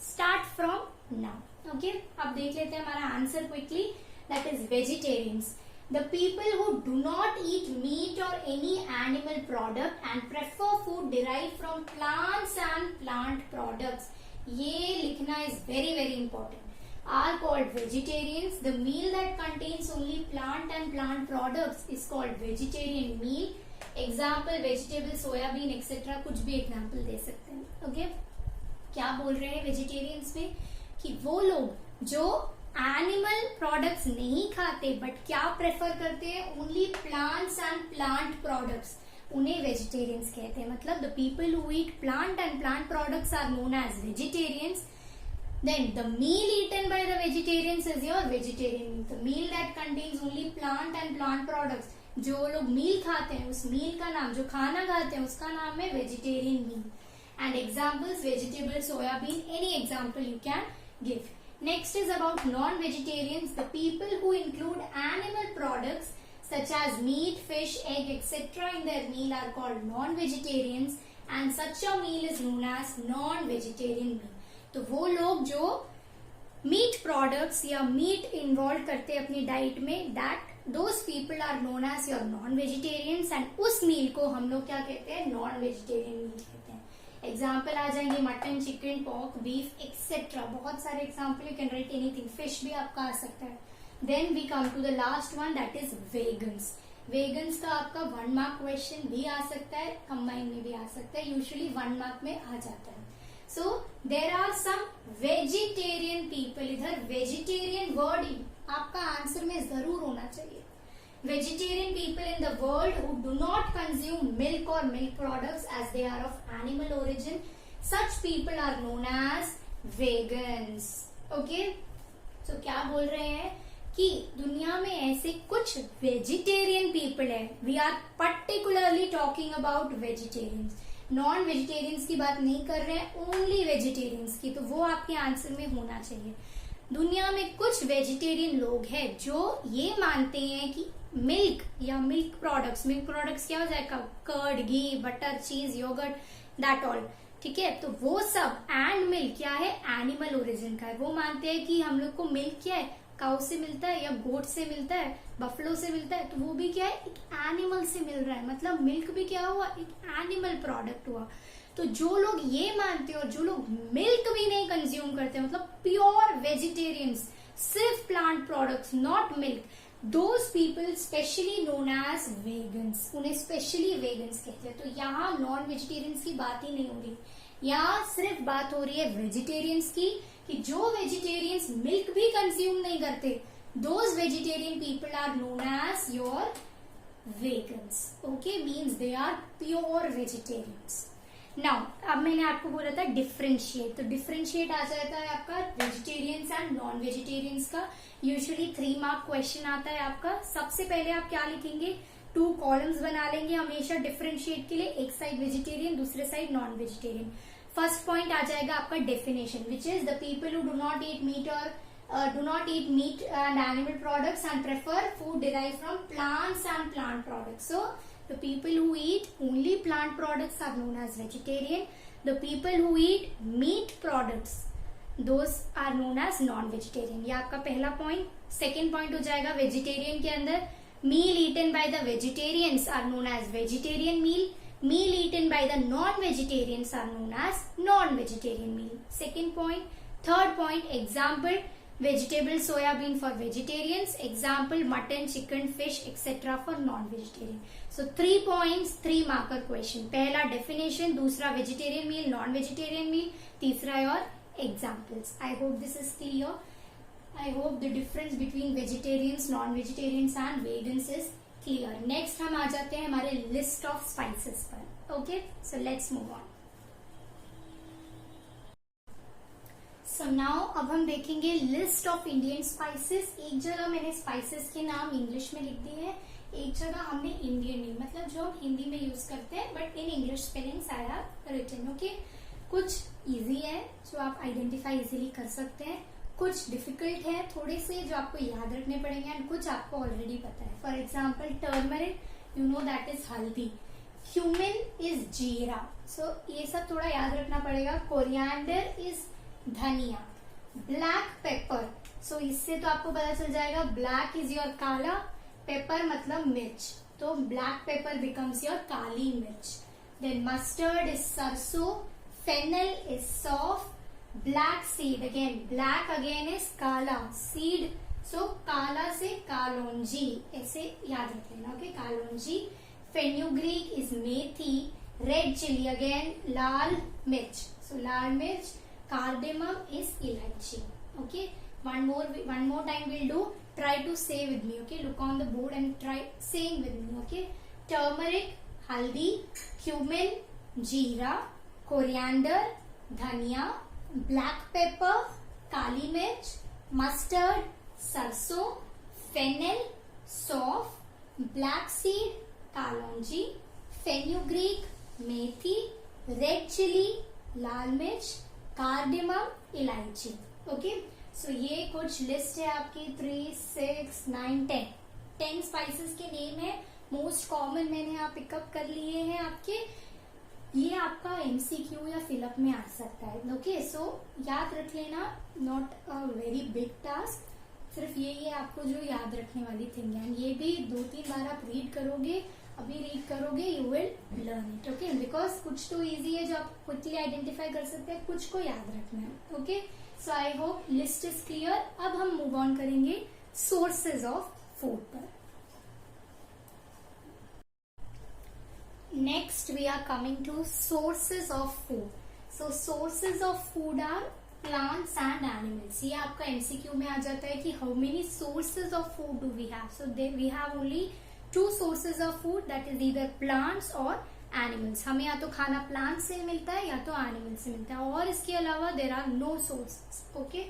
start from now. Okay, अब देख लेते हैं हमारा answer quickly. That is vegetarians. The people who do not eat meat or any animal product and prefer food derived from plants and plant products. ये लिखना is very very important. Are called vegetarians. The meal that contains only plant and plant products is called vegetarian meal. Example vegetable, soybean etc. कुछ भी example दे सकते हैं. Okay? क्या बोल रहे हैं वेजिटेरियंस में कि वो लोग जो एनिमल प्रोडक्ट्स नहीं खाते बट क्या प्रेफर करते हैं, only plants and plant products, उन्हें वेजिटेरियंस कहते हैं. मतलब the people who eat plant and plant products are known as vegetarians. Then the meal eaten by the vegetarians is your vegetarian meal. The meal that contains only plant and plant products, जो लोग मील खाते हैं उस मील का नाम, जो खाना खाते हैं उसका नाम है vegetarian meal. And examples vegetable, soybean, any example you can give. Next is about non-vegetarians. The people who include animal products such as meat, fish, egg, etc. in their meal are called non-vegetarians and such a meal is known as non-vegetarian meal. तो वो लोग जो meat products या meat involve करते हैं अपनी diet में, that those people are known as your non vegetarians and उस मील को हम लोग क्या कहते हैं, नॉन वेजिटेरियन मील कहते हैं. एग्जाम्पल आ जाएंगे mutton, chicken, pork, beef etcetera. बहुत सारे example, you can write anything. Fish भी आपका आ सकता है. Then we come to the last one, that is vegans. Vegans का आपका 1 मार्क क्वेश्चन भी आ सकता है, कंबाइन में भी आ सकता है. यूजुअली 1 मार्क में आ जाता है. So there are some vegetarian people. इधर वेजिटेरियन वर्ड आपका आंसर में जरूर होना चाहिए. Vegetarian people in the world who do not consume milk or milk products as they are of animal origin. Such people are known as vegans. Okay? So क्या बोल रहे हैं कि दुनिया में ऐसे कुछ वेजिटेरियन पीपल है. We are particularly talking about vegetarians. Non vegetarians की बात नहीं कर रहे हैं, ओनली वेजिटेरियंस की. तो वो आपके आंसर में होना चाहिए. दुनिया में कुछ वेजिटेरियन लोग हैं जो ये मानते हैं कि मिल्क या मिल्क प्रोडक्ट्स क्या हो जाएगा, कर्ड, घी, बटर, चीज, योगर्ट, दैट ऑल. ठीक है, तो वो सब एंड मिल्क क्या है, एनिमल ओरिजिन का है. वो मानते हैं कि हम लोग को मिल्क क्या है, काउ से मिलता है या गोट से मिलता है, बफलो से मिलता है. तो वो भी क्या है, एक एनिमल से मिल रहा है. मतलब मिल्क भी क्या हुआ, एक एनिमल प्रोडक्ट हुआ. तो जो लोग ये मानते हैं और जो लोग मिल्क भी नहीं कंज्यूम करते, मतलब प्योर वेजिटेरियंस, सिर्फ plant products, not milk, those people specially known as vegans. उन्हें स्पेशली वेगन्स कहते हैं. तो यहाँ नॉन वेजिटेरियंस की बात ही नहीं हो रही, यहाँ सिर्फ बात हो रही है वेजिटेरियंस की, कि जो वेजिटेरियंस मिल्क भी कंज्यूम नहीं करते, those vegetarian people are known as your vegans. Okay, means they are pure vegetarians. Now अब मैंने आपको बोला था डिफरेंशिएट, तो डिफरेंशिएट आ जाता है आपका वेजिटेरियंस एंड नॉन वेजिटेरियंस का. यूजुअली 3 मार्क क्वेश्चन आता है आपका. सबसे पहले आप क्या लिखेंगे, 2 कॉलम्स बना लेंगे हमेशा डिफरेंशिएट के लिए. एक साइड वेजिटेरियन, दूसरे side non vegetarian. First point आ जाएगा आपका definition, which is the people who do not eat meat और do not eat meat and animal products and prefer food derived from plants and plant products. So the people who eat only plant products are known as vegetarian. The people who eat meat products, those are known as non-vegetarian. ये आपका पहला point. Second point हो जाएगा vegetarian के अंदर, meal eaten by the vegetarians are known as vegetarian meal. Meal eaten by the non-vegetarians are known as non-vegetarian meal. Second point. Third point, example, vegetable, soyabean for vegetarians. Example, mutton, chicken, fish, etc. for non-vegetarian. So 3 points, 3 marker question. पहला definition, दूसरा vegetarian meal, non-vegetarian meal, तीसरा और examples. I hope this is clear. I hope the difference between vegetarians, non-vegetarians and vegans is clear. Next हम आ जाते हैं हमारे list of spices पर. Okay, so let's move on. So now अब हम देखेंगे लिस्ट ऑफ इंडियन स्पाइसेस. एक जगह मैंने स्पाइसेस के नाम इंग्लिश में लिख दिए हैं, एक जगह हमने इंडियन नेम, मतलब जो हम हिंदी में यूज करते हैं but in English spellings I have written. Okay, कुछ इजी है जो आप आइडेंटिफाई इजीली कर सकते हैं, कुछ डिफिकल्ट है थोड़े से जो आपको याद रखने पड़ेंगे, एंड कुछ आपको ऑलरेडी पता है. For example turmeric, you know that is हल्दी. क्यूमिन इज जीरा, सो ये सब थोड़ा याद रखना पड़ेगा. कोरिएंडर इज धनिया. ब्लैक पेपर, सो इससे तो आपको पता चल जाएगा, ब्लैक इज योर काला, पेपर मतलब मिर्च, तो ब्लैक पेपर बिकम्स योर काली मिर्च. देन मस्टर्ड इज सरसों, फेनल इज सौफ, black seed again, black again is काला, सीड सो काला से कालोंजी, ऐसे याद रख लेना. ओके, कालोंजी. Fenugreek is methi, red chilli again लाल मिर्च, सो लाल मिर्च. Cardamom is elaichi. Okay, one more time we'll do. Try to say with me. Okay, look on the board and try saying with me. Okay, turmeric, haldi, cumin, jeera, coriander, dhania, black pepper, kali mirch, mustard, sarson, fennel, sauf, black seed, kalonji, fenugreek, methi, red chili, लाल मिर्च, cardamom, इलायची. Okay, सो ये कुछ list है आपकी 3, 6, 9, 10 spices के name है. Most common मैंने यहाँ पिकअप कर लिए हैं आपके. ये आपका एमसीक्यू या फिलअप में आ सकता है. ओके, सो याद रख लेना, not a very big task, सिर्फ ये आपको जो याद रखने वाली थिंग है. ये भी 2-3 बार आप रीड करोगे, अभी रीड करोगे, you will learn it. Okay, because कुछ तो इजी है जो आप क्विकली आइडेंटिफाई कर सकते हैं, कुछ को याद रखना है. Okay, so I hope list is clear. अब हम मूव ऑन करेंगे सोर्सेज ऑफ फूड पर. Next we are coming to sources of food. So sources of food are plants and animals. ये आपका एमसीक्यू में आ जाता है कि how many sources of food do we have. So we have only 2 sources of food, that is either plants और animals. हमें या तो खाना प्लांट से मिलता है या तो एनिमल से मिलता है, और इसके अलावा there are no sources. Okay,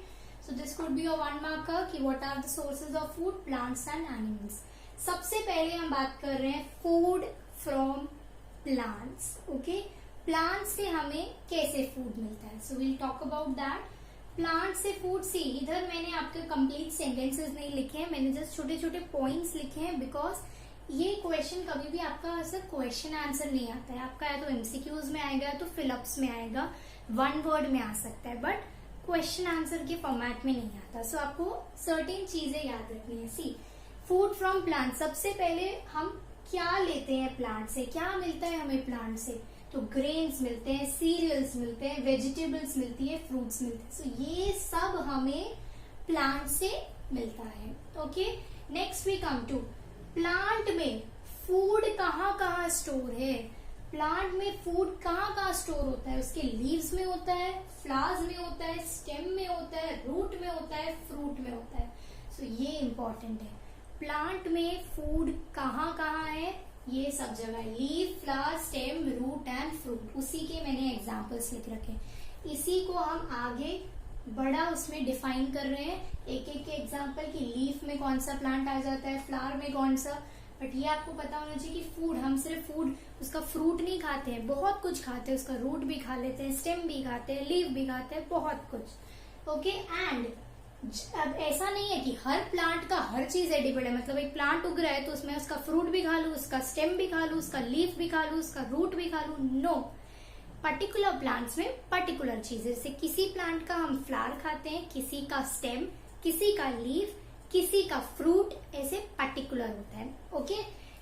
so this could be your 1 marker कि what are the sources of food, plants and animals. सबसे पहले हम बात कर रहे हैं food from plants. Okay, plant से हमें कैसे फूड मिलता है, so we'll talk about that. Plant से फूड सी, इधर मैंने आपके कंप्लीट सेंटेंसेस नहीं लिखे हैं, मैंने जस्ट छोटे छोटे पॉइंट्स लिखे हैं, बिकॉज ये क्वेश्चन कभी भी आपका ऐसा क्वेश्चन आंसर नहीं आता है. आपका या तो एमसीक्यूज में आएगा या तो फिलअप्स में आएगा, 1 वर्ड में आ सकता है, बट क्वेश्चन आंसर के फॉर्मेट में नहीं आता. सो आपको सर्टेन चीजें याद रखनी है. सी, फूड फ्रॉम प्लांट, सबसे पहले हम क्या लेते हैं प्लांट से, क्या मिलता है हमें प्लांट से, तो ग्रेन्स मिलते हैं, सीरियल्स मिलते हैं, वेजिटेबल्स मिलती है, फ्रूट्स मिलते हैं. सो ये सब हमें प्लांट से मिलता है. Okay, next we come to plant में फूड कहाँ कहाँ स्टोर है. प्लांट में फूड कहाँ कहाँ स्टोर होता है, उसके लीव्स में होता है, फ्लावर्स में होता है, स्टेम में होता है, रूट में होता है, फ्रूट में होता है. सो ये इंपॉर्टेंट है, प्लांट में फूड कहाँ कहाँ है, ये सब जगह, leaf, flower, stem, root and fruit. उसी के मैंने एग्जाम्पल्स लिख रखे. इसी को हम आगे बड़ा उसमें डिफाइन कर रहे हैं, एक एक के एग्जाम्पल की लीफ में कौन सा प्लांट आ जाता है, फ्लावर में कौन सा. बट ये आपको पता होना चाहिए कि फूड, हम सिर्फ फूड उसका फ्रूट नहीं खाते हैं, बहुत कुछ खाते हैं. उसका रूट भी खा लेते हैं, स्टेम भी खाते हैं, लीफ भी खाते हैं, बहुत कुछ. ओके, एंड अब ऐसा नहीं है कि हर प्लांट का हर चीज एडिबल है. मतलब एक प्लांट उग रहा है तो उसमें उसका फ्रूट भी खा लू, उसका स्टेम भी खा लू, उसका लीफ भी खा लू, उसका रूट भी खा लू. नो, पर्टिकुलर प्लांट्स में पर्टिकुलर चीजें, जैसे किसी प्लांट का हम फ्लावर खाते हैं, किसी का स्टेम, किसी का लीफ, किसी का फ्रूट, ऐसे पर्टिकुलर होता है. ओके,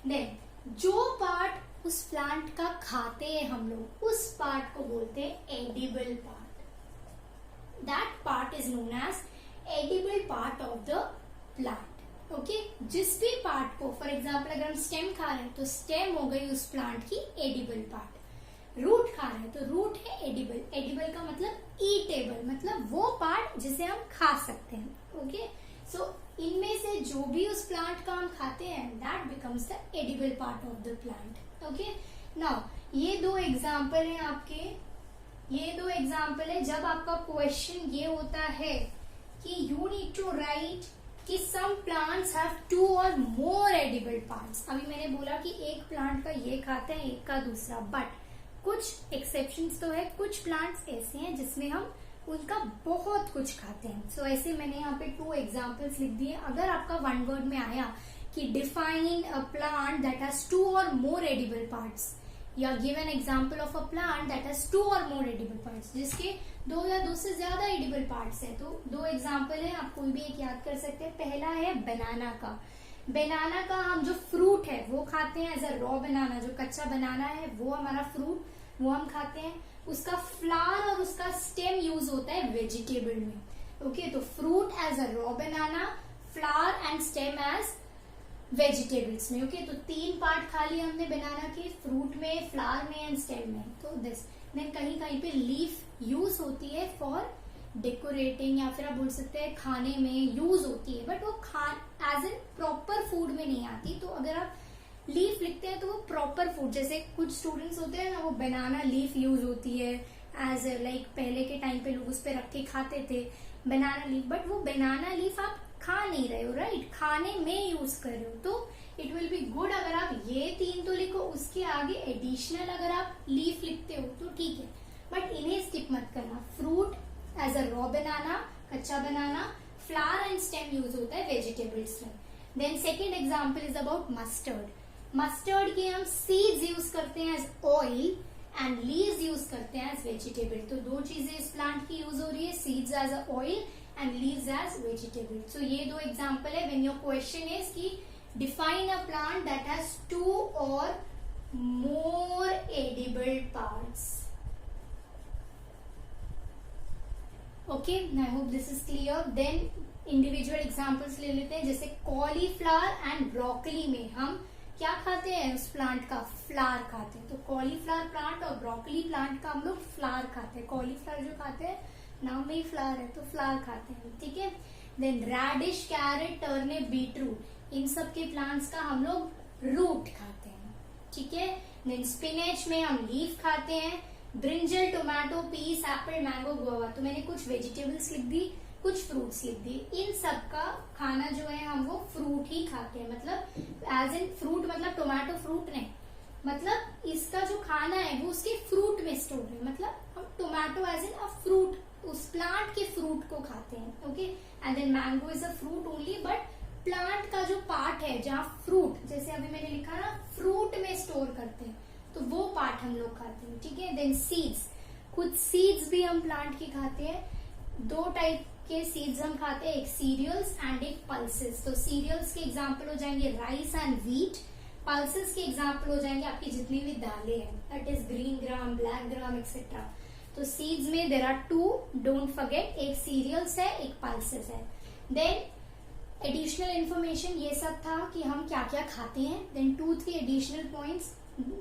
देन जो पार्ट उस प्लांट का खाते हैं हम लोग, उस पार्ट को बोलते हैं edible part. That part is known as edible part of the plant. Okay, जिस भी पार्ट को, फॉर एग्जाम्पल अगर हम स्टेम खा रहे हैं तो स्टेम हो गई उस प्लांट की एडिबल पार्ट. रूट खा रहे हैं तो रूट है एडिबल. एडिबल का मतलब ईटेबल, मतलब वो पार्ट जिसे हम खा सकते हैं. ओके, सो इनमें से जो भी उस प्लांट का हम खाते हैं, that becomes the edible part of the plant. Okay, now ये 2 एग्जाम्पल हैं आपके, ये 2 एग्जाम्पल है जब आपका क्वेश्चन ये होता है कि यू नीड टू राइट कि सम प्लांट्स हैव 2 और मोर एडिबल पार्ट्स. अभी मैंने बोला कि एक प्लांट का ये खाते हैं, एक का दूसरा, बट कुछ एक्सेप्शंस तो है, कुछ प्लांट्स ऐसे हैं जिसमें हम उनका बहुत कुछ खाते हैं. सो ऐसे मैंने यहाँ पे 2 एग्जाम्पल्स लिख दिए. अगर आपका 1 वर्ड में आया कि define a plant that has 2 और मोर एडिबल पार्ट्स, या give an example of a plant that has 2 और मोर एडिबल पार्ट्स, जिसके 2 या 2 से ज्यादा एडिबल पार्ट्स हैं, तो 2 एग्जाम्पल है, आप कोई भी एक याद कर सकते हैं. पहला है बनाना का. बनाना का हम जो फ्रूट है वो खाते हैं एज अ रॉ बनाना, जो कच्चा बनाना है वो हमारा फ्रूट, वो हम खाते हैं। उसका फ्लावर और उसका स्टेम यूज होता है वेजिटेबल में। ओके, तो fruit as a raw banana, flower and stem as vegetables में। ओके, तो 3 पार्ट खा लिए हमने बनाना के, फ्रूट में, फ्लावर में एंड स्टेम में। तो दिस देन कहीं कहीं पे लीफ यूज होती है फॉर डेकोरेटिंग, या फिर आप बोल सकते हैं खाने में यूज होती है, बट वो एज एन प्रॉपर फूड में नहीं आती। तो अगर आप लीफ लिखते हैं तो वो प्रॉपर फूड, जैसे कुछ स्टूडेंट्स होते हैं ना, वो बनाना लीफ यूज होती है एज लाइक पहले के टाइम पे लोग उस पर रख के खाते थे बनाना लीफ, बट वो बनाना लीफ आप खा नहीं रहे हो, राइट, खाने में यूज कर रहे हो। तो इट विल बी गुड अगर आप ये 3 तो लिखो, उसके आगे एडिशनल अगर आप लीफ लिखते हो तो ठीक है, बट इन्हें स्किप मत करना। Fruit as a raw banana, कच्चा banana, flower and stem use होता है वेजिटेबल्स में। Then second example is about mustard. Mustard के हम सीड्स यूज करते हैं as oil and leaves use करते हैं एज वेजिटेबल। तो 2 चीजें इस प्लांट की यूज हो रही है, seeds as a oil and leaves as vegetable. So ये 2 एग्जाम्पल है व्हेन योर क्वेश्चन इज कि define a plant that has 2 और more edible parts. Okay, I hope this is clear. Then individual examples ले लेते हैं, जैसे cauliflower and broccoli में हम क्या खाते हैं, उस प्लांट का फ्लावर खाते हैं। तो कॉलीफ्लावर प्लांट और ब्रोकली प्लांट का हम लोग फ्लावर खाते हैं। कॉलीफ्लावर जो खाते हैं नाम में ही फ्लावर है, तो फ्लावर खाते हैं, ठीक है। Then radish, carrot, turnip, beetroot, इन सब के प्लांट्स का हम लोग रूट खाते हैं, ठीक है। देन स्पिनेच में हम लीफ खाते हैं। Brinjal, tomato, peas, apple, mango, guava, तो मैंने कुछ वेजिटेबल्स लिख दी, कुछ फ्रूट्स लिख दिए। इन सब का खाना जो है हम वो फ्रूट ही खाते हैं, मतलब एज इन फ्रूट, मतलब टोमेटो फ्रूट नहीं, मतलब इसका जो खाना है वो उसके फ्रूट में स्टोर है, मतलब हम tomato as in a fruit, उस प्लांट के फ्रूट को खाते हैं। Okay, and then mango is a fruit only, but plant का जो पार्ट है जहाँ फ्रूट, जैसे अभी मैंने लिखा ना, फ्रूट में स्टोर करते हैं, तो वो पार्ट हम लोग खाते हैं, ठीक है। देन सीड्स, कुछ सीड्स भी हम प्लांट की खाते हैं। 2 टाइप के सीड्स हम खाते हैं, एक सीरियल्स एंड एक पल्सेस। तो सीरियल्स के एग्जांपल हो जाएंगे राइस एंड व्हीट, पल्सेस के एग्जांपल हो जाएंगे आपकी जितनी भी दालें हैं, that is green gram, black gram etcetera. तो सीड्स में देर आर 2, डोंट फॉरगेट, एक सीरियल्स है, एक पल्सेस है। देन एडिशनल इन्फॉर्मेशन ये सब था कि हम क्या क्या खाते हैं। देन 2-3 एडिशनल पॉइंट्स,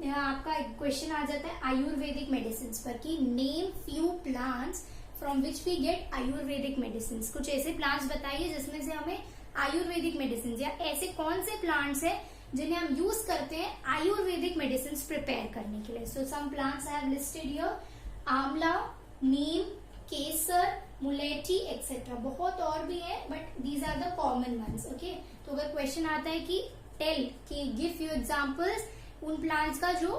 आपका क्वेश्चन आ जाता है आयुर्वेदिक मेडिसिन पर कि name few plants from which we get Ayurvedic medicine. कुछ ऐसे प्लांट्स बताइए जिसमें से हमें आयुर्वेदिक मेडिसिन, या ऐसे कौन से प्लांट्स हैं जिन्हें हम यूज करते हैं आयुर्वेदिक मेडिसिन प्रिपेयर करने के लिए। So some plants I have listed here, amla, neem, kesar, mulethi etcetera. बहुत और भी है, but these are the common ones. Okay, तो अगर क्वेश्चन आता है कि टेल कि गिव यू एग्जांपल्स उन प्लांट्स का जो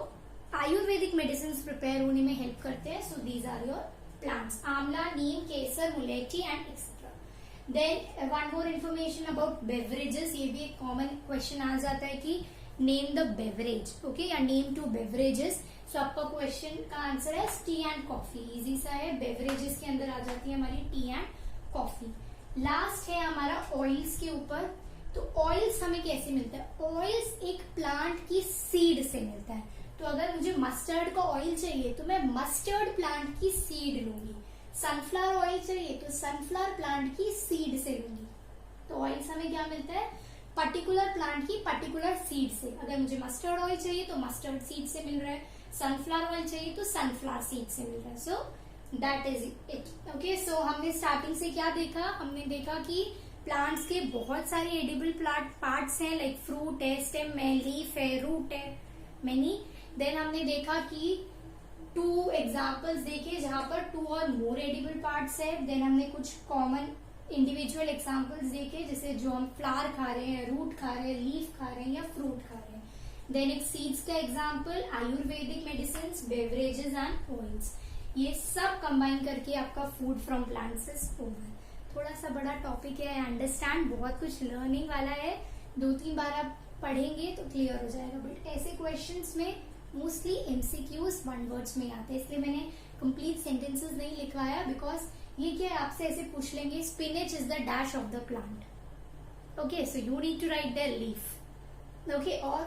आयुर्वेदिक मेडिसिन प्रिपेयर होने में हेल्प करते हैं, so these are your plants, amla, neem, kesar, mulethi and etcetera. Then one more information about beverages, ये भी एक कॉमन क्वेश्चन आ जाता है कि नेम द बेवरेज, ओके, या नेम 2 बेवरेजेस। सो आपका क्वेश्चन का आंसर है टी एंड कॉफी, इजी सा है। बेवरेजेस के अंदर आ जाती है हमारी टी एंड कॉफी। लास्ट है हमारा ऑयल्स के ऊपर। तो ऑयल्स हमें कैसे मिलता है, ऑयल्स एक प्लांट की सीड से मिलता है। तो अगर मुझे मस्टर्ड का ऑयल चाहिए तो मैं मस्टर्ड प्लांट की सीड लूंगी, सनफ्लावर ऑयल चाहिए तो सनफ्लावर प्लांट की सीड से लूंगी। तो ऑयल्स हमें क्या मिलता है, पर्टिकुलर प्लांट की पर्टिकुलर सीड से। अगर मुझे मस्टर्ड ऑयल चाहिए तो मस्टर्ड सीड से मिल रहा है, सनफ्लावर ऑयल चाहिए तो सनफ्लावर सीड से मिल रहा है। So that is it. Okay, so हमने स्टार्टिंग से क्या देखा, हमने देखा कि प्लांट्स के बहुत सारे एडिबल प्लांट पार्ट्स हैं, लाइक फ्रूट है, स्टेम है, लीफ है, रूट है, मेनी। देन हमने देखा कि 2 एग्जाम्पल्स देखे जहां पर 2 और मोर एडिबल पार्ट्स है। देन हमने कुछ कॉमन इंडिविजुअल एग्जाम्पल्स देखे, जैसे जो हम फ्लावर खा रहे हैं, रूट खा रहे हैं, लीफ खा रहे हैं या फ्रूट खा रहे हैं। देन एक सीड्स का example, Ayurvedic medicine, beverages and oils, ये सब कंबाइन करके आपका food from plants is over. थोड़ा सा बड़ा टॉपिक है, आई अंडरस्टैंड, बहुत कुछ लर्निंग वाला है, 2-3 बार आप पढ़ेंगे तो क्लियर हो जाएगा। बट ऐसे क्वेश्चंस में मोस्टली एमसीक्यूज 1 वर्ड्स में आते हैं, इसलिए मैंने कंप्लीट सेंटेंसेस नहीं लिखवाया, बिकॉज ये क्या है, आपसे ऐसे पूछ लेंगे spinach is the dash of the plant, Okay, so you need to write their leaf. Okay, or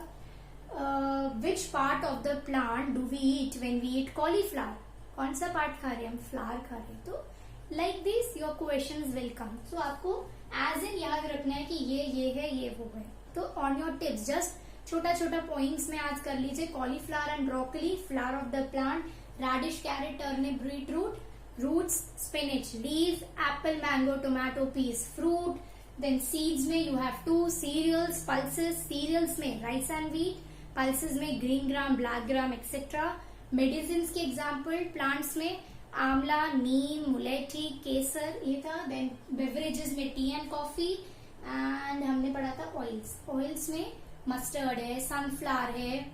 which part of the plant do we eat when we eat cauliflower? कौन सा पार्ट खा रहे हैं हम? फ्लावर खा रहे हैं. तो like this your questions will come. So आपको एज इन याद रखना है कि ये है, ये वो है. तो ऑन योर टिप्स जस्ट छोटा छोटा पॉइंट्स में आज कर लीजिए. Cauliflower and broccoli, flower of the plant, radish, carrot, turnip, beetroot, roots, spinach, leaf, apple, mango, tomato, peas, fruit. Then seeds में you have two cereals, pulses. Cereals में rice and wheat, pulses में green gram, black gram etcetera. Medicine के example plants में आंवला, नीम, मुलेठी, केसर, ये था. देन बेवरेजेस में टी एंड कॉफी. एंड हमने पढ़ा था ऑयल्स. ऑयल्स में मस्टर्ड है, सनफ्लावर है,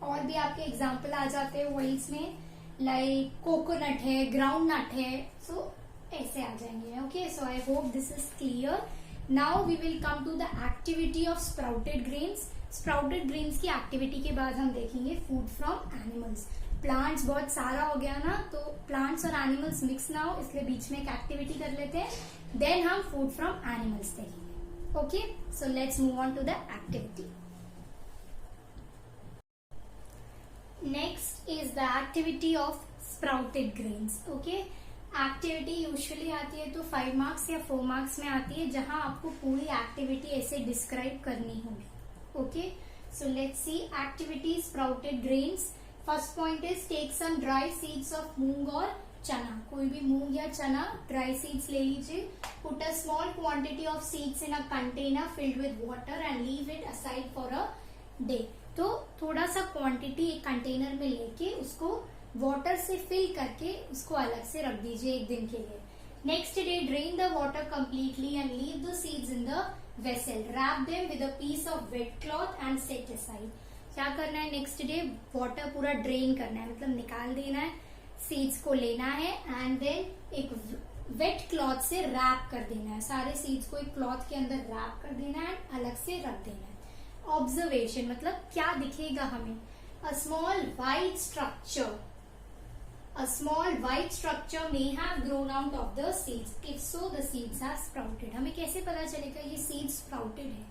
और भी आपके एग्जाम्पल आ जाते हैं ऑयल्स में, लाइक कोकोनट है, ग्राउंड नट है. सो ऐसे आ जाएंगे. Okay, so I hope this is clear. Now we will come to the activity of sprouted grains. Sprouted grains की एक्टिविटी के बाद हम देखेंगे फूड फ्रॉम एनिमल्स. प्लांट्स बहुत सारा हो गया ना, तो प्लांट्स और एनिमल्स मिक्स ना हो, इसलिए बीच में एक एक्टिविटी कर लेते हैं. देन हम फूड फ्रॉम एनिमल्स देखेंगे. Okay, so let's move on to the activity. Next is the activity of sprouted grains. Okay, activity usually आती है तो 5 मार्क्स या 4 मार्क्स में आती है, जहां आपको पूरी एक्टिविटी ऐसे डिस्क्राइब करनी होगी. Okay, so let's see activity sprouted grains. First point is take some dry seeds of मूंग और चना. कोई भी मूंग या चना dry seeds ले लीजिए. Put a small quantity of seeds in a container filled with water and leave it aside for a day. तो थोड़ा सा क्वांटिटी एक कंटेनर में लेके उसको वाटर से फिल करके उसको अलग से रख दीजिए एक दिन के लिए. Next day, drain the water completely and leave the seeds in the vessel. Wrap them with a piece of wet cloth and set aside. क्या करना है? नेक्स्ट डे वाटर पूरा ड्रेन करना है, मतलब निकाल देना है. सीड्स को लेना है एंड देन एक वेट क्लॉथ से रैप कर देना है. सारे सीड्स को एक क्लॉथ के अंदर रैप कर देना है, अलग से रख देना है. ऑब्जर्वेशन मतलब क्या दिखेगा हमें? A small white structure. A small white structure may have grown out of the seeds. If so, the seeds are sprouted. हमें कैसे पता चलेगा ये seeds sprouted है?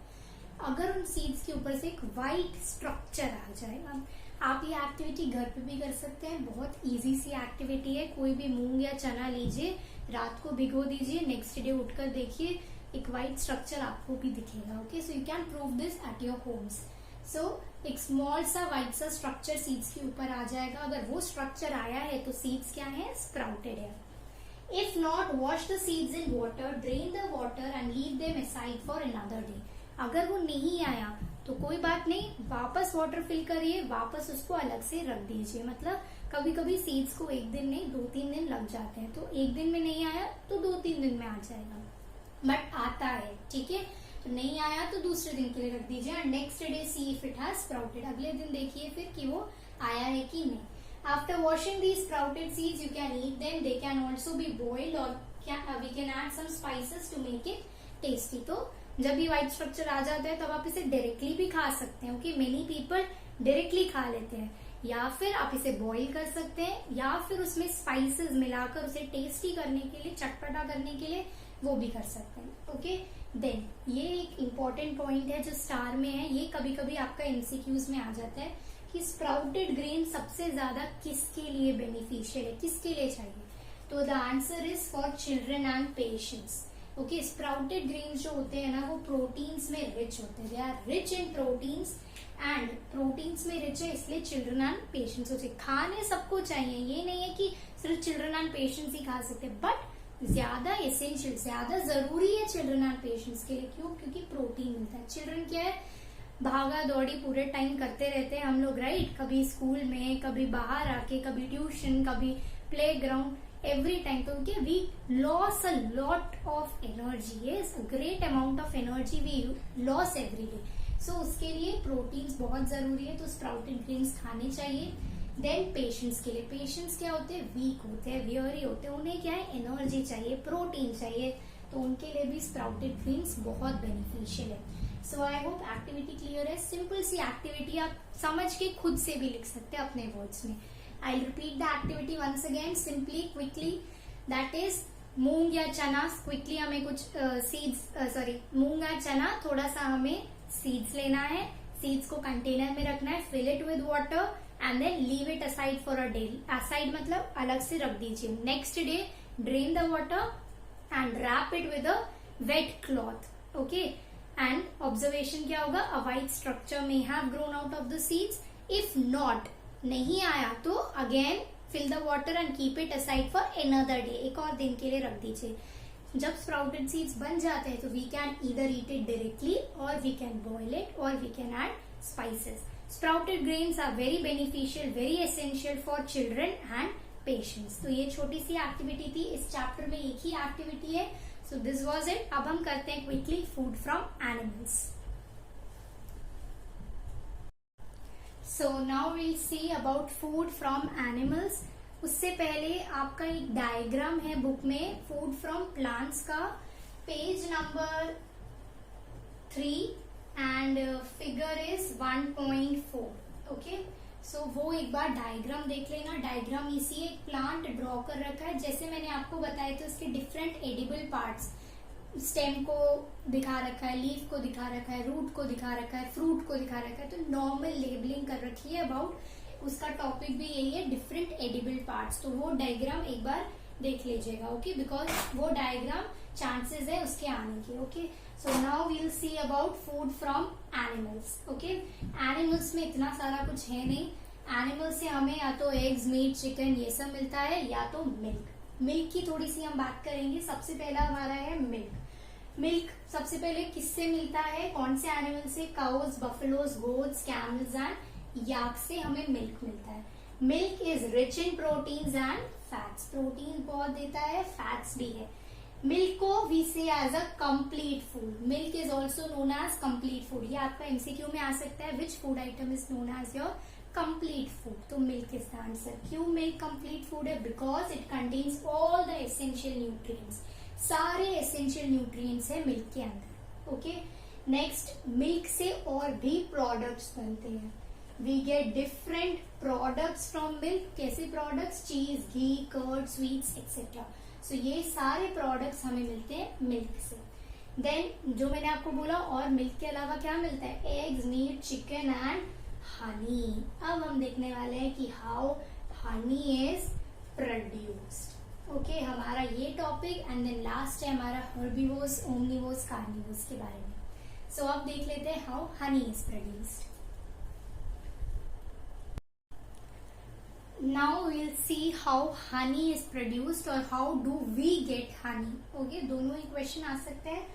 अगर उन seeds के ऊपर से एक white structure आ जाए. आप ये एक्टिविटी घर पे भी कर सकते हैं. बहुत इजी सी एक्टिविटी है. कोई भी मूंग या चना लीजिए, रात को भिगो दीजिए, नेक्स्ट डे उठकर देखिए एक white structure आपको भी दिखेगा. Okay, so you can prove this at your homes. So एक स्मॉल सा व्हाइट सा स्ट्रक्चर सीड्स के ऊपर आ जाएगा. अगर वो स्ट्रक्चर आया है तो सीड्स क्या है? स्प्राउटेड है. If not, wash the seeds in water, drain the water and leave them aside for another day. अगर वो नहीं आया तो कोई बात नहीं, वापस वाटर फिल करिए, वापस उसको अलग से रख दीजिए. मतलब कभी कभी सीड्स को एक दिन नहीं 2-3 दिन लग जाते हैं, तो एक दिन में नहीं आया तो 2-3 दिन में आ जाएगा, बट आता है. ठीक है, नहीं आया तो दूसरे दिन के लिए रख दीजिए. And next day see if it has sprouted. अगले दिन देखिए फिर कि वो आया है कि नहीं. After washing the sprouted seeds you can eat them. They can also be boiled और we can add some spices to make it tasty. तो जब ये व्हाइट स्ट्रक्चर आ जाता है तब आप इसे डायरेक्टली भी खा सकते हैं. ओके, मेनी पीपल डायरेक्टली खा लेते हैं, या फिर आप इसे बॉइल कर सकते हैं, या फिर उसमें स्पाइसेस मिलाकर उसे टेस्टी करने के लिए, चटपटा करने के लिए वो भी कर सकते हैं. ओके, देन ये एक इम्पॉर्टेंट पॉइंट है जो स्टार में है. ये कभी कभी आपका एमसीक्यूज में आ जाता है कि स्प्राउटेड ग्रेन सबसे ज्यादा किसके लिए बेनिफिशियल है, किसके लिए चाहिए? तो the answer is for children and patients. Okay, sprouted grains जो होते हैं ना वो प्रोटीन्स में रिच होते हैं. They are rich in proteins and proteins में रिच है, इसलिए चिल्ड्रन एंड पेशेंट्स होते. खाने सबको चाहिए, ये नहीं है कि सिर्फ चिल्ड्रन एंड पेशेंट्स ही खा सकते, बट ज्यादा एसेंशियल, ज्यादा जरूरी है चिल्ड्रन एंड पेशेंट्स के लिए. क्यों? क्योंकि प्रोटीन मिलता है. चिल्ड्रन क्या है, भागा दौड़ी पूरे टाइम करते रहते हैं हम लोग, राइट? कभी स्कूल में, कभी बाहर आके, कभी ट्यूशन, कभी प्ले ग्राउंड, एवरी टाइम. तो क्या we loss a lot of energy. Yes, a great amount of energy we loss every day. So उसके लिए प्रोटीन्स बहुत जरूरी है, तो स्प्राउटेड ग्रेन्स खाने चाहिए. देन पेशेंट्स के लिए, पेशेंट्स क्या होते हैं? वीक होते हैं, वियरी होते हैं, उन्हें क्या है? एनर्जी चाहिए, प्रोटीन चाहिए, तो उनके लिए भी स्प्राउटेड ग्रेन्स बहुत बेनिफिशियल है. सो आई होप एक्टिविटी क्लियर है. सिंपल सी एक्टिविटी, आप समझ के खुद से भी लिख सकते हैं अपने वर्ड्स में. I repeat the activity once again, simply, quickly. That is moong या चना, क्विकली हमें कुछ मूंग या चना, थोड़ा सा हमें सीड्स लेना है, सीड्स को कंटेनर में रखना है, fill it with water and then leave it aside for a day. Aside मतलब अलग से रख दीजिए। Next day drain the water and wrap it with a wet cloth. Okay, and observation क्या होगा, a white structure may have grown out of the seeds. If not, नहीं आया तो again fill the water and keep it aside for another day, एक और दिन के लिए रख दीजिए। जब स्प्राउटेड सीड्स बन जाते हैं तो we can either eat it directly और वी कैन बॉइल इट और we can add spices. Sprouted grains are very beneficial, very essential for children and patients. तो ये छोटी सी एक्टिविटी थी, इस चैप्टर में एक ही एक्टिविटी है। So this was it. अब हम करते हैं quickly food from animals. So now we'll see about food from animals. उससे पहले आपका एक डायग्राम है बुक में फूड फ्रॉम प्लांट्स का, page number 3 and figure is 1.4। Okay, so वो एक बार डायग्राम देख लेना। डायग्राम इसी एक प्लांट ड्रॉ कर रखा है, जैसे मैंने आपको बताया था उसके डिफरेंट एडिबल पार्ट्स, स्टेम को दिखा रखा है, लीफ को दिखा रखा है, रूट को दिखा रखा है, फ्रूट को दिखा रखा है। तो नॉर्मल लेबलिंग कर रखी है अबाउट, उसका टॉपिक भी यही है, डिफरेंट एडिबल पार्ट्स। तो वो डायग्राम एक बार देख लीजिएगा। ओके, बिकॉज वो डायग्राम चांसेस है उसके आने के। Okay, so now we'll see about food from animals. Okay, animals में इतना सारा कुछ है नहीं। एनिमल्स से हमें या तो एग्स, मीट, चिकन ये सब मिलता है, या तो मिल्क। मिल्क की थोड़ी सी हम बात करेंगे। सबसे पहला हमारा है मिल्क। मिल्क सबसे पहले किससे मिलता है, कौन से एनिमल से, cows, buffaloes, goats, camels and yak से हमें मिल्क मिलता है। Milk is rich in proteins and fats. Protein बहुत देता है, फैट्स भी है। मिल्क को we say as a complete food. Milk is also known as complete food. ये आपका एमसीक्यू में आ सकता है, which food item is known as your complete food. तो मिल्क इज द आंसर। क्यों मिल्क कंप्लीट फूड है, because it contains all the essential nutrients. सारे एसेंशियल न्यूट्रिएंट्स है मिल्क के अंदर। ओके, नेक्स्ट, मिल्क से और भी प्रोडक्ट्स बनते हैं। We get different products from milk. कैसे products, cheese, ghee, curd, sweets etcetera. So ये सारे प्रोडक्ट्स हमें मिलते हैं मिल्क से। देन जो मैंने आपको बोला, और मिल्क के अलावा क्या मिलता है, eggs, meat, chicken and honey. अब हम देखने वाले हैं कि how honey is produced. Okay, हमारा ये टॉपिक एंड देन लास्ट है हमारा हर्बीवोर्स, ओमनिवोर्स, कार्निवोर्स के बारे में। सो अब देख लेते हैं how honey is produced. Now we'll see how honey is produced और how do we get honey. Okay, दोनों ही क्वेश्चन आ सकते हैं।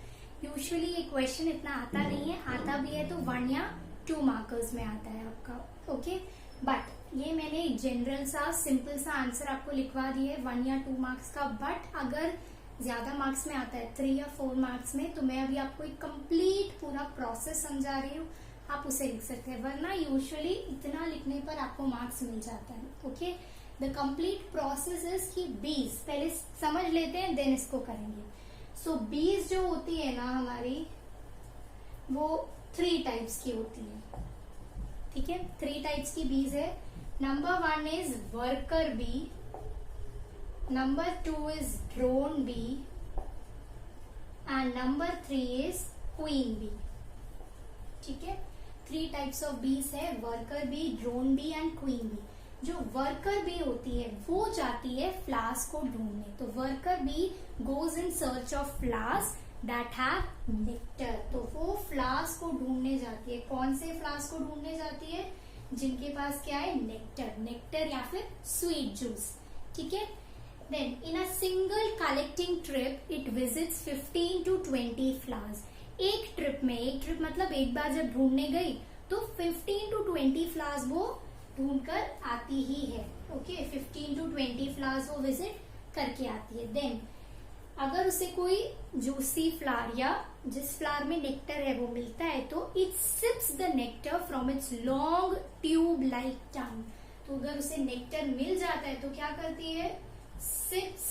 यूजुअली ये क्वेश्चन इतना आता नहीं है, आता भी है तो 1 या 2 मार्कर्स में आता है आपका। ओके, बट ये मैंने एक जनरल सा सिंपल सा आंसर आपको लिखवा दिया है 1 या 2 मार्क्स का। बट अगर ज्यादा मार्क्स में आता है 3 या 4 मार्क्स में, तो मैं अभी आपको एक कंप्लीट पूरा प्रोसेस समझा रही हूँ, आप उसे लिख सकते हैं। वरना यूजुअली इतना लिखने पर आपको मार्क्स मिल जाता है। Okay, the complete process is कि बीज पहले समझ लेते हैं, देन इसको करेंगे। सो बीज जो होती है ना हमारी, वो 3 टाइप्स की होती है। ठीक है, 3 टाइप्स की बीज है। Number 1 is worker bee, number 2 is drone bee and number 3 is queen bee. ठीक है, 3 टाइप्स ऑफ बीज है, worker bee, drone bee and queen bee. जो वर्कर बी होती है वो जाती है फ्लावर्स को ढूंढने। तो worker bee goes in search of flowers that have nectar. तो वो फ्लावर्स को ढूंढने जाती है। कौन से फ्लावर्स को ढूंढने जाती है, जिनके पास क्या है, नेक्टर, नेक्टर या फिर स्वीट जूस। ठीक है, then in a single collecting trip it visits 15 to 20 flowers. एक ट्रिप में, एक ट्रिप मतलब एक बार जब ढूंढने गई तो 15 to 20 फ्लावर्स वो ढूंढ कर आती ही है। ओके, 15 to 20 फ्लावर्स वो विजिट करके आती है। देन अगर उसे कोई जूसी फ्लावर या जिस फ्लावर में नेक्टर है वो मिलता है, तो it sips the nectar from its long tube like tongue. तो अगर उसे नेक्टर मिल जाता है तो क्या करती है, सिप्स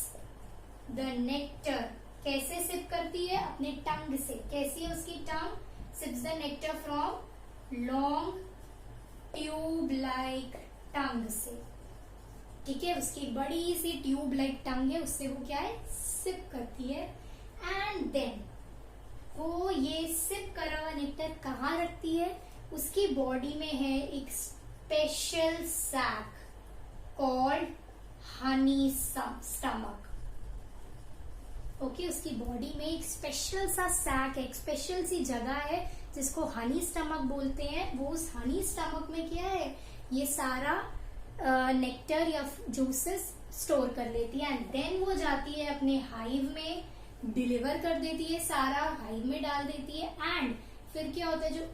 द नेक्टर। कैसे सिप करती है, अपने टंग से। कैसी है उसकी tongue, sips the nectar from long tube like tongue से। ठीक है, उसकी बड़ी सी ट्यूब लाइक टंग है, उससे वो क्या है, सिप करती है। एंड देन वो ये सिप करा हुआ नेक्टर कहाँ रखती है, उसकी बॉडी में है एक special sac called honey stomach. Okay, उसकी बॉडी में एक स्पेशल सा सैक है, एक स्पेशल सी जगह है जिसको हनी स्टमक बोलते हैं। वो उस हनी स्टमक में क्या है, ये सारा नेक्टर या जूसेस स्टोर कर लेती है। एंड देन वो जाती है अपने हाइव में, डिलीवर कर देती है, सारा हाइव में डाल देती है। एंड फिर क्या होता है, जो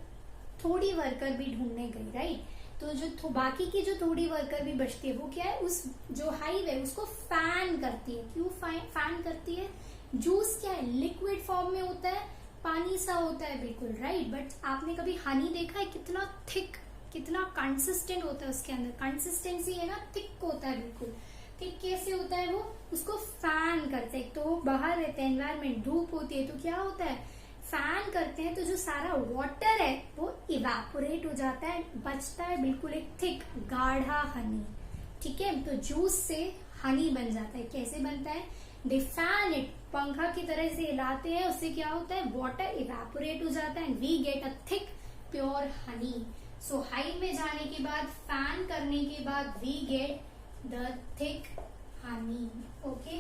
थोड़ी वर्कर भी ढूंढने गई, राइट, तो जो बाकी की जो थोड़ी वर्कर भी बचती है, वो क्या है, उस जो हाइव है उसको फैन करती है। क्यों फैन करती है, जूस क्या है, लिक्विड फॉर्म में होता है, पानी सा होता है बिल्कुल, राइट, बट आपने कभी हनी देखा है, कितना थिक, कितना कंसिस्टेंट होता है उसके अंदर, कंसिस्टेंसी है ना, थिक होता है बिल्कुल। थिक कैसे होता है, वो उसको फैन करते हैं। तो बाहर रहते हैं, एनवायरमेंट, धूप होती है, तो क्या होता है, फैन करते हैं, तो जो सारा वाटर है वो इवेपोरेट हो जाता है, बचता है बिल्कुल एक थिक गाढ़ा हनी। ठीक है, तो जूस से हनी बन जाता है। कैसे बनता है, दे फैन इट, पंखा की तरह से हिलाते हैं, उससे क्या होता है, वाटर इवेपोरेट हो जाता है and we get a thick pure honey. So hive में जाने के बाद, फैन करने के बाद, we get the thick honey. Okay,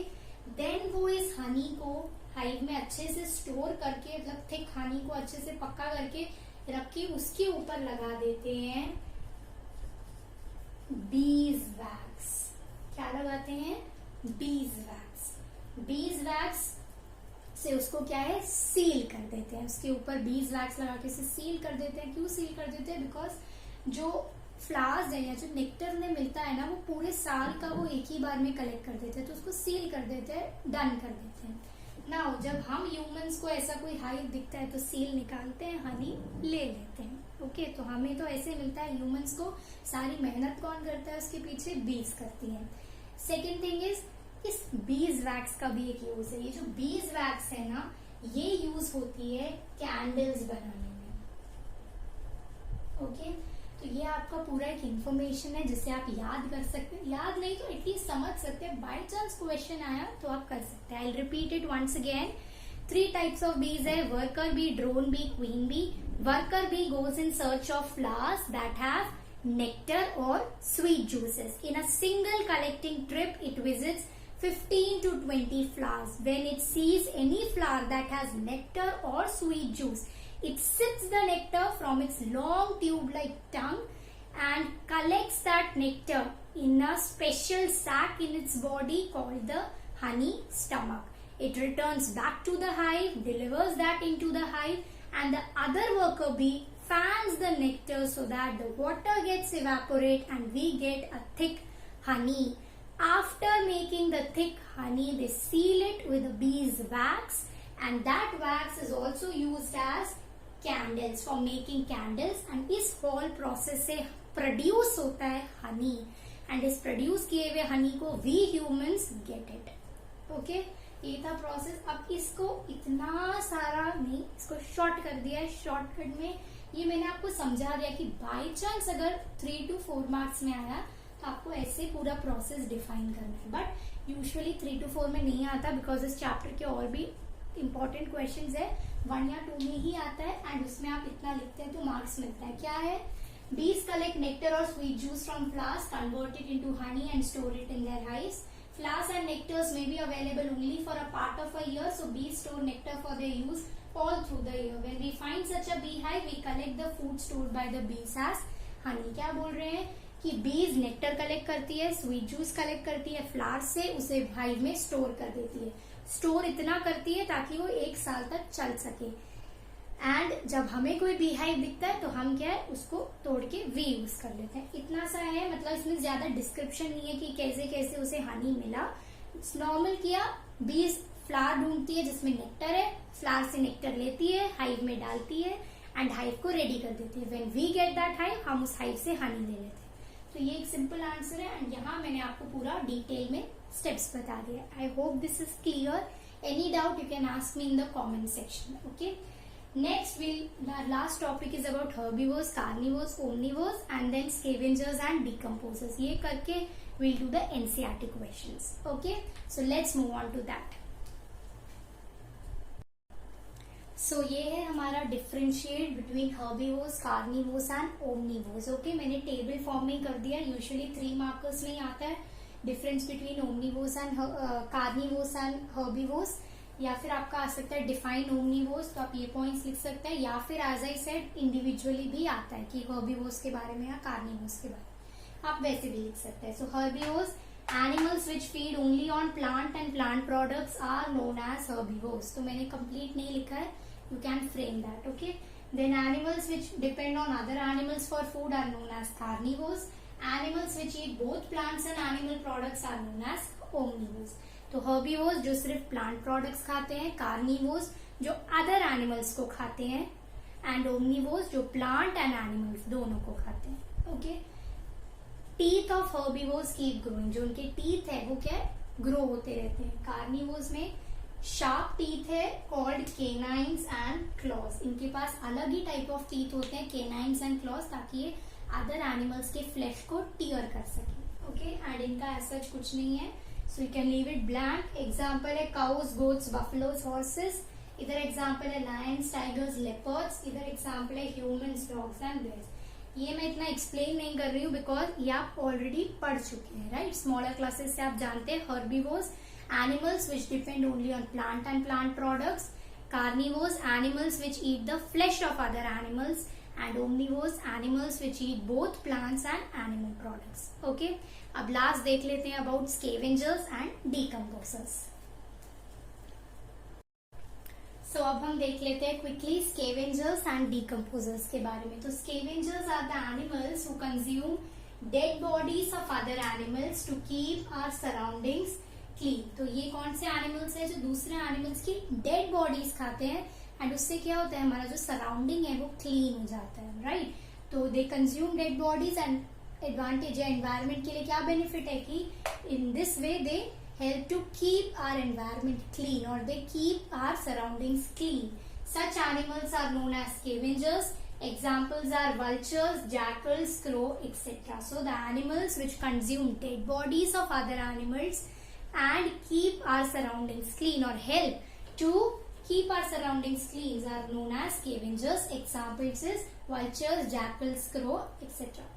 then वो इस हनी को हाइव में अच्छे से स्टोर करके, मतलब थिक हनी को अच्छे से पक्का करके रख के उसके ऊपर लगा देते हैं बीज वैक्स। क्या लगाते हैं, बीज वैक्स। बीज वैक्स से उसको क्या है, सील कर देते हैं, उसके ऊपर बीज वैक्स लगा के सील कर देते हैं। क्यों सील कर देते हैं, बिकॉज जो फ्लावर्स है या जो नेक्टर उन्हें मिलता है ना, वो पूरे साल का वो एक ही बार में कलेक्ट कर देते हैं, तो उसको सील कर देते हैं, डन कर देते हैं। नाउ जब हम ह्यूमंस को ऐसा कोई हाइव दिखता है तो सील निकालते हैं, हनी ले लेते हैं। ओके, तो हमें तो ऐसे मिलता है, ह्यूमंस को सारी मेहनत कौन करता है, उसके पीछे बीज करती है। सेकेंड थिंग इज, इस बीज वैक्स का भी एक यूज है। ये जो बीज वैक्स है ना, ये यूज होती है कैंडल्स बनाने में। ओके, तो ये आपका पूरा एक इंफॉर्मेशन है जिसे आप याद कर सकते हैं, याद नहीं तो एटलीस्ट समझ सकते हैं, बाय चांस क्वेश्चन आया तो आप कर सकते हैं। I repeat it once again, 3 types of bees है, worker bee, drone bee, queen bee. Worker bee goes in search of flowers that have nectar or sweet juices. In a single collecting trip, it visits 15 to 20 flowers. When it sees any flower that has nectar or sweet juice, it sips the nectar from its long tube-like tongue and collects that nectar in a special sac in its body called the honey stomach. It returns back to the hive, delivers that into the hive, and the other worker bee fans the nectar so that the water gets evaporate and we get a thick honey. After making the thick honey, they seal it with a bee's wax, and that wax is also used as candles, for making candles. And इस whole process से produce होता है honey, and इस produce किए हुए honey को we humans get it. Okay, ये था प्रोसेस। अब इसको इतना सारा नहीं, इसको शॉर्ट कर दिया है। शॉर्टकट में ये मैंने आपको समझा दिया कि बाय चांस अगर 3 to 4 मार्क्स में आया तो आपको ऐसे पूरा प्रोसेस डिफाइन करना है, बट यूजुअली 3 to 4 में नहीं आता, बिकॉज इस चैप्टर के और भी इंपॉर्टेंट क्वेश्चंस है, 1 या 2 में ही आता है, एंड उसमें आप इतना लिखते हैं तो मार्क्स मिलता है। क्या है, bees collect nectar or sweet juice from flowers, convert it into honey and store it in their hives. Flowers and nectars may be available only for a part of a year, so bees store nectar for their use all through the year. When we find such a beehive, we collect the food stored by the bees as honey. क्या बोल रहे हैं कि बीज nectar collect करती है, sweet juice collect करती है फ्लावर से, उसे हाइव में स्टोर कर देती है। स्टोर इतना करती है ताकि वो 1 साल तक चल सके। एंड जब हमें कोई बीहाइव दिखता है तो हम क्या है, उसको तोड़ के वी यूज कर लेते हैं। इतना सा है, मतलब इसमें ज्यादा डिस्क्रिप्शन नहीं है कि कैसे कैसे उसे हनी मिला। नॉर्मल किया, बीज फ्लावर ढूंढती है जिसमें नेक्टर है, फ्लावर से नेक्टर लेती है, हाइव में डालती है एंड हाइव को रेडी कर देती है। When we get that hive, हम उस हाइव से हनी ले लेते हैं। तो ये एक सिंपल आंसर है, एंड यहाँ मैंने आपको पूरा डिटेल में स्टेप्स बता दिया। आई hope this is clear. Any doubt you can ask me in the comment section. Okay, Next, the last topic is about herbivores, carnivores, omnivores, and then scavengers and decomposers. ये करके we'll do the NCERT questions. Okay, so let's move on to that. So ये है हमारा differentiate between herbivores, carnivores and omnivores. Okay, मैंने table form में कर दिया. Usually 3 markers में आता है difference between omnivores and carnivores and herbivores. या फिर आपका आ सकता है डिफाइन ओमनिवोर्स, तो आप ये पॉइंट्स लिख सकते हैं. या फिर एज आई सेड इंडिविजुअली भी आता है कि हर्बीवोर्स के बारे में या कार्निवोर्स के बारे में, आप वैसे भी लिख सकते हैं. सो herbivores, animals which feed only on plant and plant products are known as herbivores. तो मैंने complete नहीं लिखा है, you can frame that. Okay, then animals which depend on other animals for food are known as carnivores. Animals which eat both plants and animal products are known as omnivores. तो herbivores जो सिर्फ plant products खाते हैं, carnivores जो other animals को खाते हैं, and omnivores जो plant and animals दोनों को खाते हैं. Okay, teeth of herbivores keep growing. जो उनके टीथ है वो क्या है, ग्रो होते रहते हैं. कार्निवोर्स में शार्प टीथ है कॉल्ड केनाइन्स एंड क्लॉज. इनके पास अलग ही टाइप ऑफ टीथ होते हैं, केनाइन्स एंड क्लॉज, ताकि ये अदर एनिमल्स के फ्लैश को टीयर कर सके. ओके, एंड इनका ऐसा कुछ नहीं है, so you can leave it blank. Example है काउस, गोट्स, बफलोज, हॉर्सेस. इधर एग्जाम्पल है लायंस, टाइगर्स, लेपर्ड्स. इधर एग्जाम्पल है ह्यूमंस, डॉग्स एंड बेयर्स. ये मैं इतना एक्सप्लेन नहीं कर रही हूँ बिकॉज ये आप ऑलरेडी पढ़ चुके हैं, राइट. स्मॉलर क्लासेस से आप जानते हैं. Herbivores, animals which depend only on plant and plant products. Carnivores, animals which eat the flash of other animals. And omnivores, animals which eat both plants and animal products. Okay, अब last देख लेते हैं about scavengers and decomposers. सो अब हम देख लेते हैं quickly scavengers and decomposers के बारे में. तो scavengers are the animals who consume dead bodies of other animals to keep our surroundings clean. तो ये कौन से एनिमल्स हैं जो दूसरे एनिमल्स की डेड बॉडीज खाते हैं, एंड उससे क्या होता है, हमारा जो सराउंडिंग है वो क्लीन हो जाता है, राइट. तो they consume dead bodies and advantage है एनवायरमेंट के लिए क्या बेनिफिट है कि in this way they help to keep our environment clean, or they keep our surroundings clean. Such animals are known as scavengers. Examples are vultures, jackals, crow, etc. So the animals which consume dead bodies of other animals and keep our surroundings clean, or help to keep our surroundings clean, are known as scavengers. Examples is vultures, jackals, crow, etc.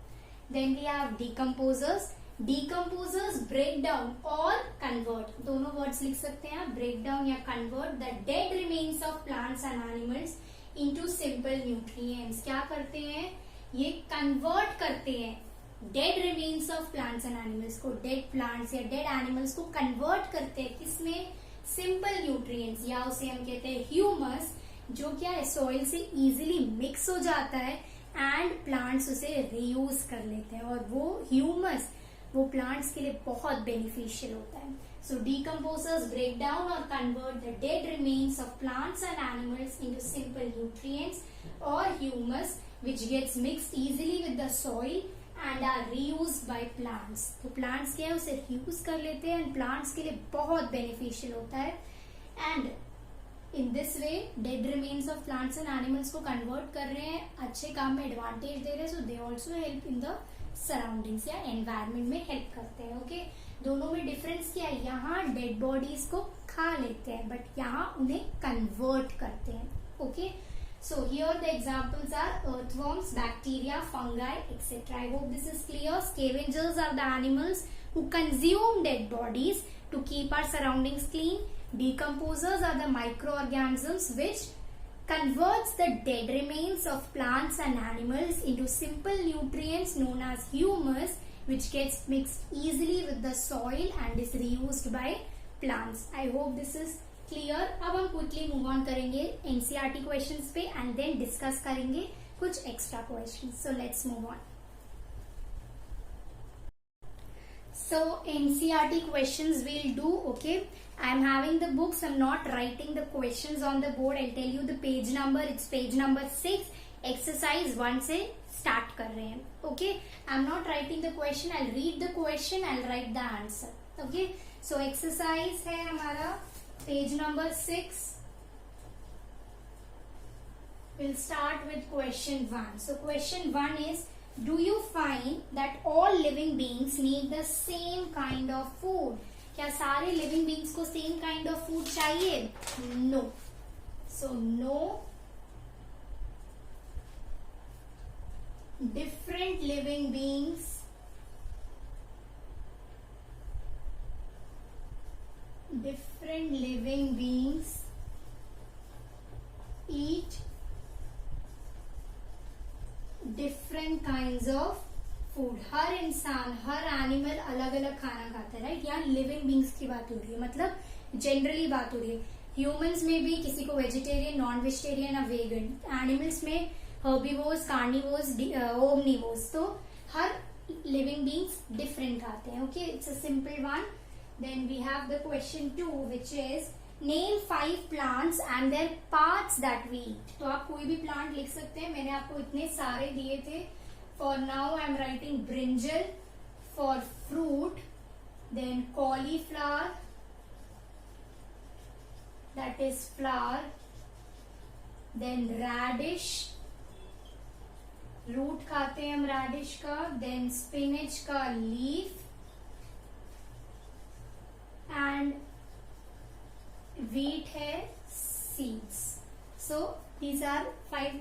Then we have decomposers. Decomposers break down or convert. दोनों words लिख सकते हैं आप, break down या convert the dead remains of plants and animals into simple nutrients. क्या करते हैं, ये convert करते हैं dead remains of plants and animals को, dead plants या dead animals को convert करते हैं किसमें, simple nutrients, या उसे हम कहते हैं humus, जो क्या है soil से easily mix हो जाता है and plants उसे reuse कर लेते हैं, और वो humus वो प्लांट्स के लिए बहुत बेनिफिशियल होता है. सो डीकम्पोजर्स ब्रेक डाउन और convert the dead remains of plants and animals into simple nutrients और humus which gets mixed easily with the soil and are reused by plants. तो प्लांट्स क्या है, उसे यूज कर लेते हैं एंड प्लांट्स के लिए बहुत बेनिफिशियल होता है. And in this way dead remains of plants and animals को कन्वर्ट कर रहे हैं, अच्छे काम में एडवांटेज दे रहे हैं. So they also help in the surroundings या एनवायरमेंट में हेल्प करते हैं. ओके, दोनों में डिफरेंस क्या है, यहाँ डेड बॉडीज को खा लेते हैं बट यहाँ उन्हें कन्वर्ट करते हैं. Okay, so here the examples are earthworms, bacteria, fungi, etcetera. I hope this is clear. Scavengers are the animals who consume dead bodies to keep our surroundings clean. Decomposers are the microorganisms which converts the dead remains of plants and animals into simple nutrients known as humus, which gets mixed easily with the soil and is reused by plants. I hope this is clear. अब हम quickly move on करेंगे NCERT questions पे and then discuss करेंगे कुछ extra questions. So let's move on. So NCERT questions we'll do. Okay, I'm having the books. I'm not writing the questions on the board. I'll tell you the page number. It's page number 6. Exercise 1 से start कर रहे हैं. Okay, I'm not writing the question. I'll read the question. I'll write the answer. Okay, so exercise है हमारा page number 6. we'll start with question 1. So question 1 is, do you find that all living beings need the same kind of food? क्या सारे living beings को same kind of food चाहिए? No. So no. Different living beings eat different kinds of food. हर इंसान, हर animal अलग अलग खाना खाता है, राइट. यहाँ लिविंग बींग्स की बात हो रही है, मतलब जनरली बात हो रही है. ह्यूमंस में भी किसी को वेजिटेरियन, नॉन वेजिटेरियन या वेगन. एनिमल्स में हर्बीवोर्स, कार्निवोर्स, ओमनिवोर्स. तो हर लिविंग बींग्स डिफरेंट खाते हैं. Okay, it's a simple one. Then we have the question 2 which is name 5 plants and their parts that we eat. तो आप कोई भी प्लांट लिख सकते हैं. मैंने आपको इतने सारे दिए थे. For now I am writing brinjal for fruit, then cauliflower, that is flower, then radish, root खाते हैं हम radish का, then spinach का leaf, and wheat है seeds. So these are 5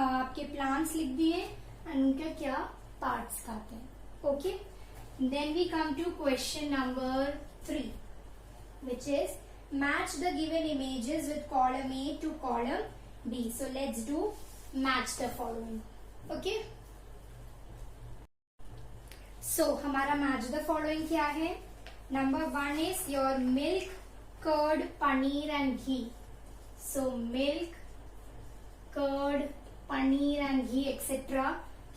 आपके plants लिख दिए and उनका क्या पार्ट्स खाते हैं. Okay, then we come to question number 3 which is match the given images with column A to column B. So let's do match the following. Okay, so हमारा match the following क्या है. Number 1 is your milk, curd, paneer and ghee. So milk, curd, paneer and ghee etcetera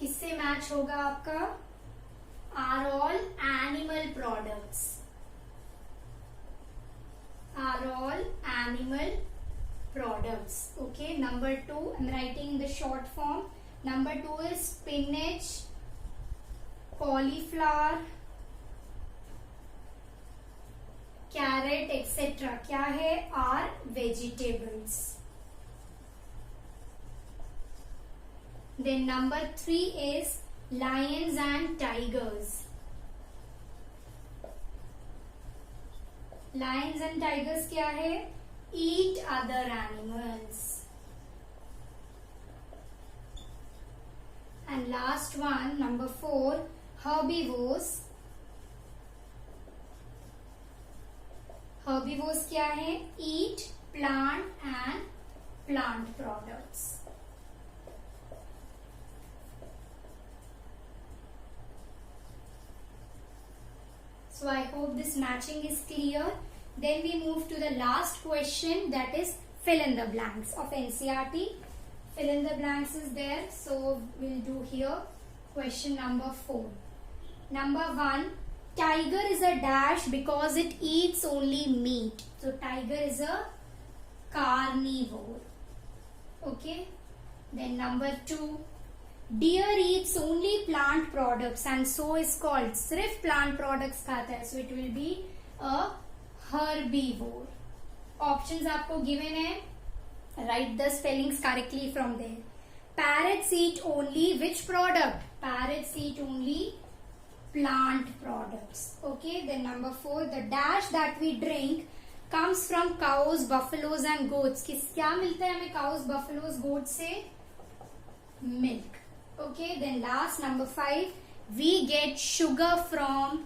किससे match होगा आपका? Are all animal products. Are all animal products. Okay, number 2 I am writing the short form. Number 2 is spinach, cauliflower, carrot etcetera क्या है? Are vegetables. Then number 3 is lions and tigers. Lions and tigers क्या है? Eat other animals. And last one, number 4, herbivores. Herbivores क्या है? Eat plant and plant products. So I hope this matching is clear. Then we move to the last question, that is fill in the blanks of NCERT. Fill in the blanks is there. So we'll do here question number 4. Number 1, tiger is a dash because it eats only meat. So tiger is a carnivore. Okay. Then number 2, deer eats only plant products and so is called. सिर्फ plant products खाता है, so it will be a herbivore. Options आपको given है. Write the spellings correctly from there. Parrots eat only which product? Parrots eat only plant products. Okay. Then number 4, the dash that we drink comes from cows, buffaloes and goats. क्या मिलता है हमें cows, buffaloes, goats से? Milk. Okay, then last number 5, we get sugar from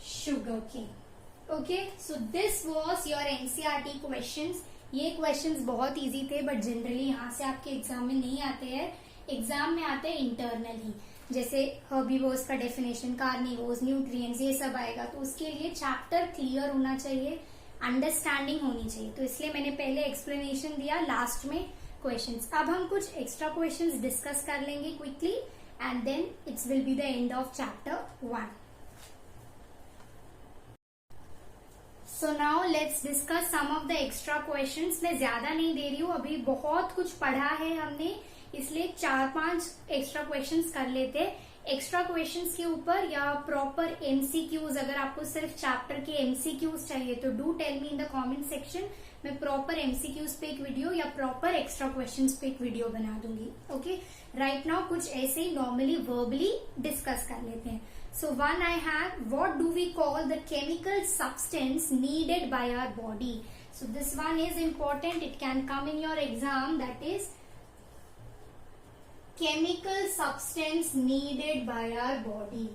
sugarcane. Okay, so this was your NCERT questions. ये questions बहुत easy थे, but generally यहाँ से आपके एग्जाम में नहीं आते हैं. एग्जाम में आते हैं इंटरनली, जैसे हर्बीवोर्स का डेफिनेशन, कार्निवोर्स, न्यूट्रिएंट्स, ये सब आएगा. तो उसके लिए चैप्टर क्लियर होना चाहिए, अंडरस्टैंडिंग होनी चाहिए. तो इसलिए मैंने पहले एक्सप्लेनेशन दिया, लास्ट में क्वेश्चंस. अब हम कुछ एक्स्ट्रा क्वेश्चंस डिस्कस कर लेंगे quickly and then it's will be the end of chapter 1. So now let's discuss some of the extra questions. मैं ज्यादा नहीं दे रही हूँ, अभी बहुत कुछ पढ़ा है हमने, इसलिए 4-5 एक्स्ट्रा क्वेश्चंस कर लेते. एक्स्ट्रा क्वेश्चंस के ऊपर या प्रॉपर एमसीक्यूज, अगर आपको सिर्फ चैप्टर के एमसीक्यूज चाहिए तो do tell me in the comment section. मैं प्रॉपर एमसीक्यूज पे एक वीडियो या प्रॉपर एक्स्ट्रा क्वेश्चंस पे एक वीडियो बना दूंगी. ओके, राइट नाउ कुछ ऐसे ही नॉर्मली वर्बली डिस्कस कर लेते हैं. So one I have, what do we call the chemical substance needed by our body. So this one is important, it can come in your exam. That is chemical substance needed by our body.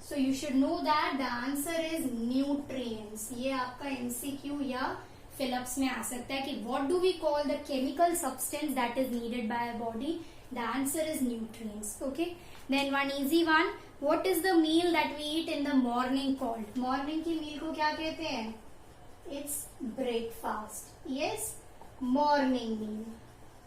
So you should know that the answer is nutrients. ये आपका MCQ या fill-ups में आ सकता है कि what do we call the chemical substance that is needed by our body? The answer is nutrients. Okay. Then one easy one. What is the meal that we eat in the morning called? Morning की meal को क्या कहते हैं? It's breakfast. Yes, morning meal.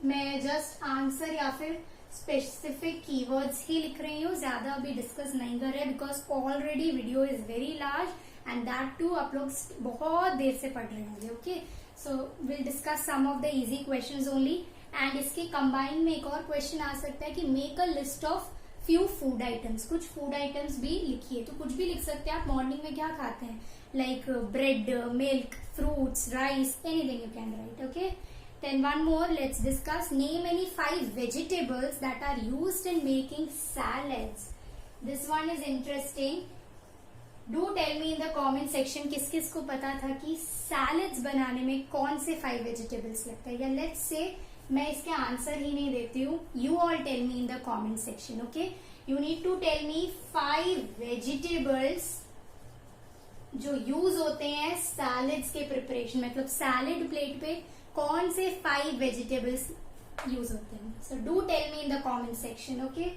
मैं just answer या फिर specific keywords ही लिख रही हूँ, ज्यादा अभी डिस्कस नहीं कर रहे because already video is very large and that too आप लोग बहुत देर से पढ़ रहे होंगे. Okay, so we'll discuss some of the easy questions only. And इसके combine में एक और question आ सकता है कि make a list of few food items. कुछ food items भी लिखिए. तो कुछ भी लिख सकते हैं आप. मॉर्निंग में क्या खाते हैं? Like bread, milk, fruits, rice, anything you can write. Okay. Then one more. Let's discuss. Name any 5 vegetables that are used in making salads. This one is interesting. Do tell me in the comment section किस किस को पता था कि salads बनाने में कौन से 5 vegetables लगता है. या let's say मैं इसके आंसर ही नहीं देती हूँ. You all tell me in the comment section. Okay. You need to tell me 5 vegetables जो यूज होते हैं सैलेड्स के प्रिपरेशन. मतलब सैलेड प्लेट पे कौन से 5 वेजिटेबल्स यूज होते हैं. So do tell me in the comment section. Okay,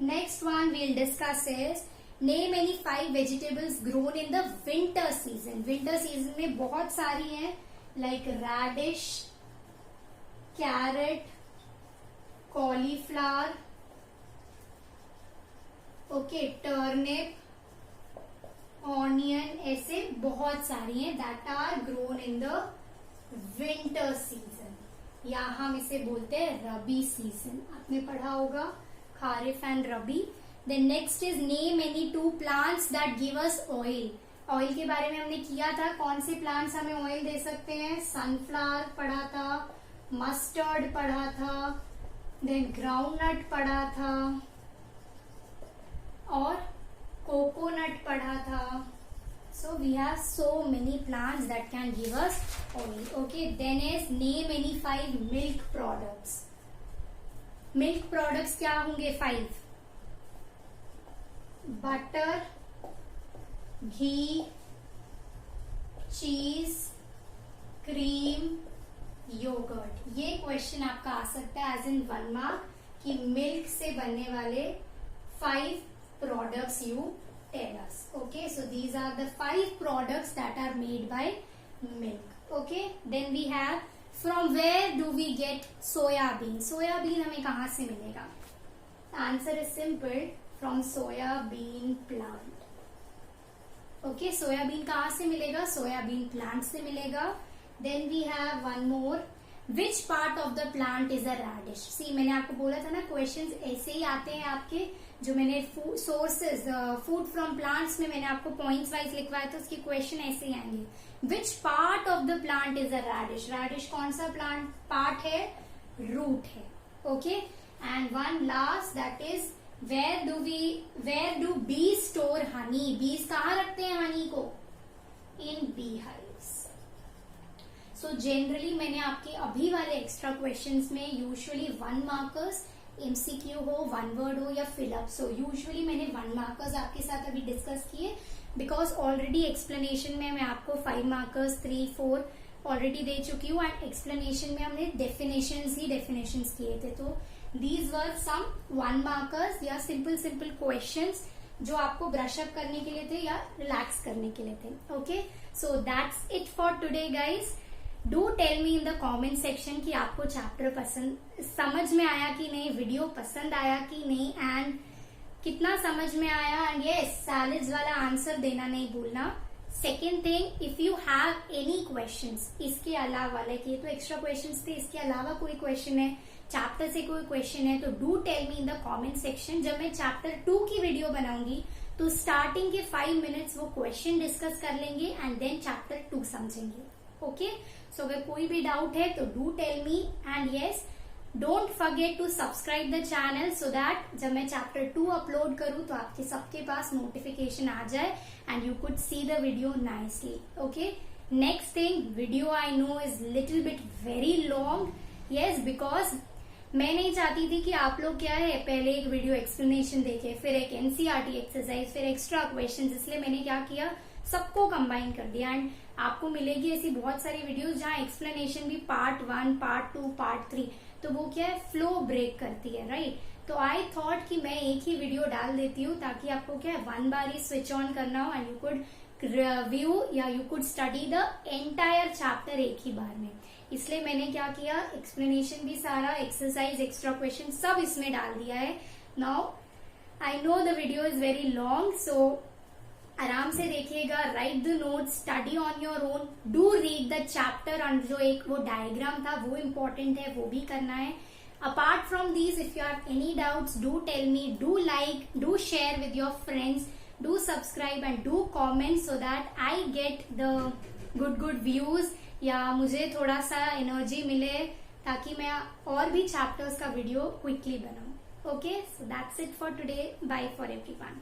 next one we'll discuss is name any 5 vegetables grown in the winter season. Winter season में बहुत सारी हैं like radish, carrot, cauliflower, okay, turnip, onion, ऐसे बहुत सारी हैं that are grown in the winter season, या हम इसे बोलते हैं रबी सीजन. आपने पढ़ा होगा kharif and rabi. Then next is name any 2 plants that give us oil. Oil के बारे में हमने किया था. कौन से प्लांट्स हमें ऑयल दे सकते हैं? सनफ्लावर पढ़ा था, मस्टर्ड पढ़ा था, देन ग्राउंडनट पढ़ा था और कोकोनट पढ़ा था. So we have so many plants that can give us oil. Okay, then is name any 5 milk products. Milk products क्या होंगे? 5. Butter, ghee, cheese, cream, yogurt. ये क्वेश्चन आपका आ सकता है एज इन 1 मार्क कि मिल्क से बनने वाले 5 products you tell us. Okay, so these are the 5 products that are made by milk. Okay, then we have from where do we get soya bean. Soya bean हमें कहाँ से मिलेगा? The answer is simple, from soya bean plant. Okay, soya bean कहाँ से मिलेगा? soya bean plant से मिलेगा. Then we have one more. Which part of the plant is a radish? See, मैंने आपको बोला था ना क्वेश्चंस ऐसे ही आते हैं आपके. जो मैंने सोर्सेज फूड फ्रॉम प्लांट्स में मैंने आपको पॉइंट्स वाइज लिखवाया था, उसके क्वेश्चन ऐसे ही आएंगे. Which part of the plant is a radish. Radish कौन सा प्लांट पार्ट है? रूट है. Okay, and one last that is where do bee store honey. Bees कहाँ रखते हैं हनी को? In bee hives. So generally मैंने आपके अभी वाले एक्स्ट्रा क्वेश्चंस में यूजुअली 1 मार्कर्स MCQ हो, 1 वर्ड हो या फिलअप. सो यूजुअली मैंने 1 मार्कर्स आपके साथ अभी डिस्कस किए बिकॉज ऑलरेडी एक्सप्लेनेशन में मैं आपको 5 मार्कर्स 3, 4 ऑलरेडी दे चुकी हूँ एंड एक्सप्लेनेशन में हमने डेफिनेशंस किए थे. तो दीज वर सम 1 मार्कर्स या सिंपल क्वेश्चंस जो आपको ब्रश अप करने के लिए थे या रिलैक्स करने के लिए थे. Okay, so that's it for today guys. Do tell me in the comment section कि आपको चैप्टर पसंद समझ में आया कि नहीं, वीडियो पसंद आया कि नहीं एंड कितना समझ में आया. एंड यस, सैलेड्स वाला आंसर देना नहीं भूलना. Second thing, if you have any questions, इसके अलावा लाइक ये तो एक्स्ट्रा क्वेश्चंस थे, इसके अलावा कोई क्वेश्चन है, चैप्टर से कोई क्वेश्चन है, तो do tell me in the comment section. जब मैं चैप्टर 2 की वीडियो बनाऊंगी तो स्टार्टिंग के 5 मिनट्स वो क्वेश्चन डिस्कस कर लेंगे एंड देन चैप्टर 2 समझेंगे. ओके, सो अगर कोई भी डाउट है तो do tell me. And yes, don't forget to subscribe the channel so that जब मैं चैप्टर 2 अपलोड करूं तो आपके सबके पास नोटिफिकेशन आ जाए and you could see the video nicely. Okay, next thing, video I know is little bit very long. Yes, because मैं नहीं चाहती थी कि आप लोग क्या है पहले एक वीडियो एक्सप्लेनेशन देखे, फिर एक एनसीईआरटी एक्सरसाइज, फिर एक्स्ट्रा क्वेश्चंस. इसलिए मैंने क्या किया, सबको कंबाइन कर दिया. एंड आपको मिलेगी ऐसी बहुत सारी वीडियोस जहाँ एक्सप्लेनेशन भी पार्ट 1, पार्ट 2, पार्ट 3, तो वो क्या है फ्लो ब्रेक करती है, राइट. तो आई थॉट कि मैं एक ही वीडियो डाल देती हूँ ताकि आपको क्या है one bar he switch on करना हो एंड यू कुड रिव्यू या you could study the entire chapter एक ही बार में. इसलिए मैंने क्या किया, एक्सप्लेनेशन भी सारा, एक्सरसाइज, एक्स्ट्रा क्वेश्चन सब इसमें डाल दिया है. Now I know the video is very long, so आराम से देखिएगा, write the note, study on your own, do read the chapter. और जो एक वो डायग्राम था वो इम्पोर्टेंट है, वो भी करना है. Apart from these, if you have any doubts, do tell me, do like, do share with your friends, do subscribe and do comment so that I get the good views, या मुझे थोड़ा सा energy मिले ताकि मैं और भी chapters का वीडियो क्विकली बनाऊं. Okay, so that's it for today. Bye for everyone.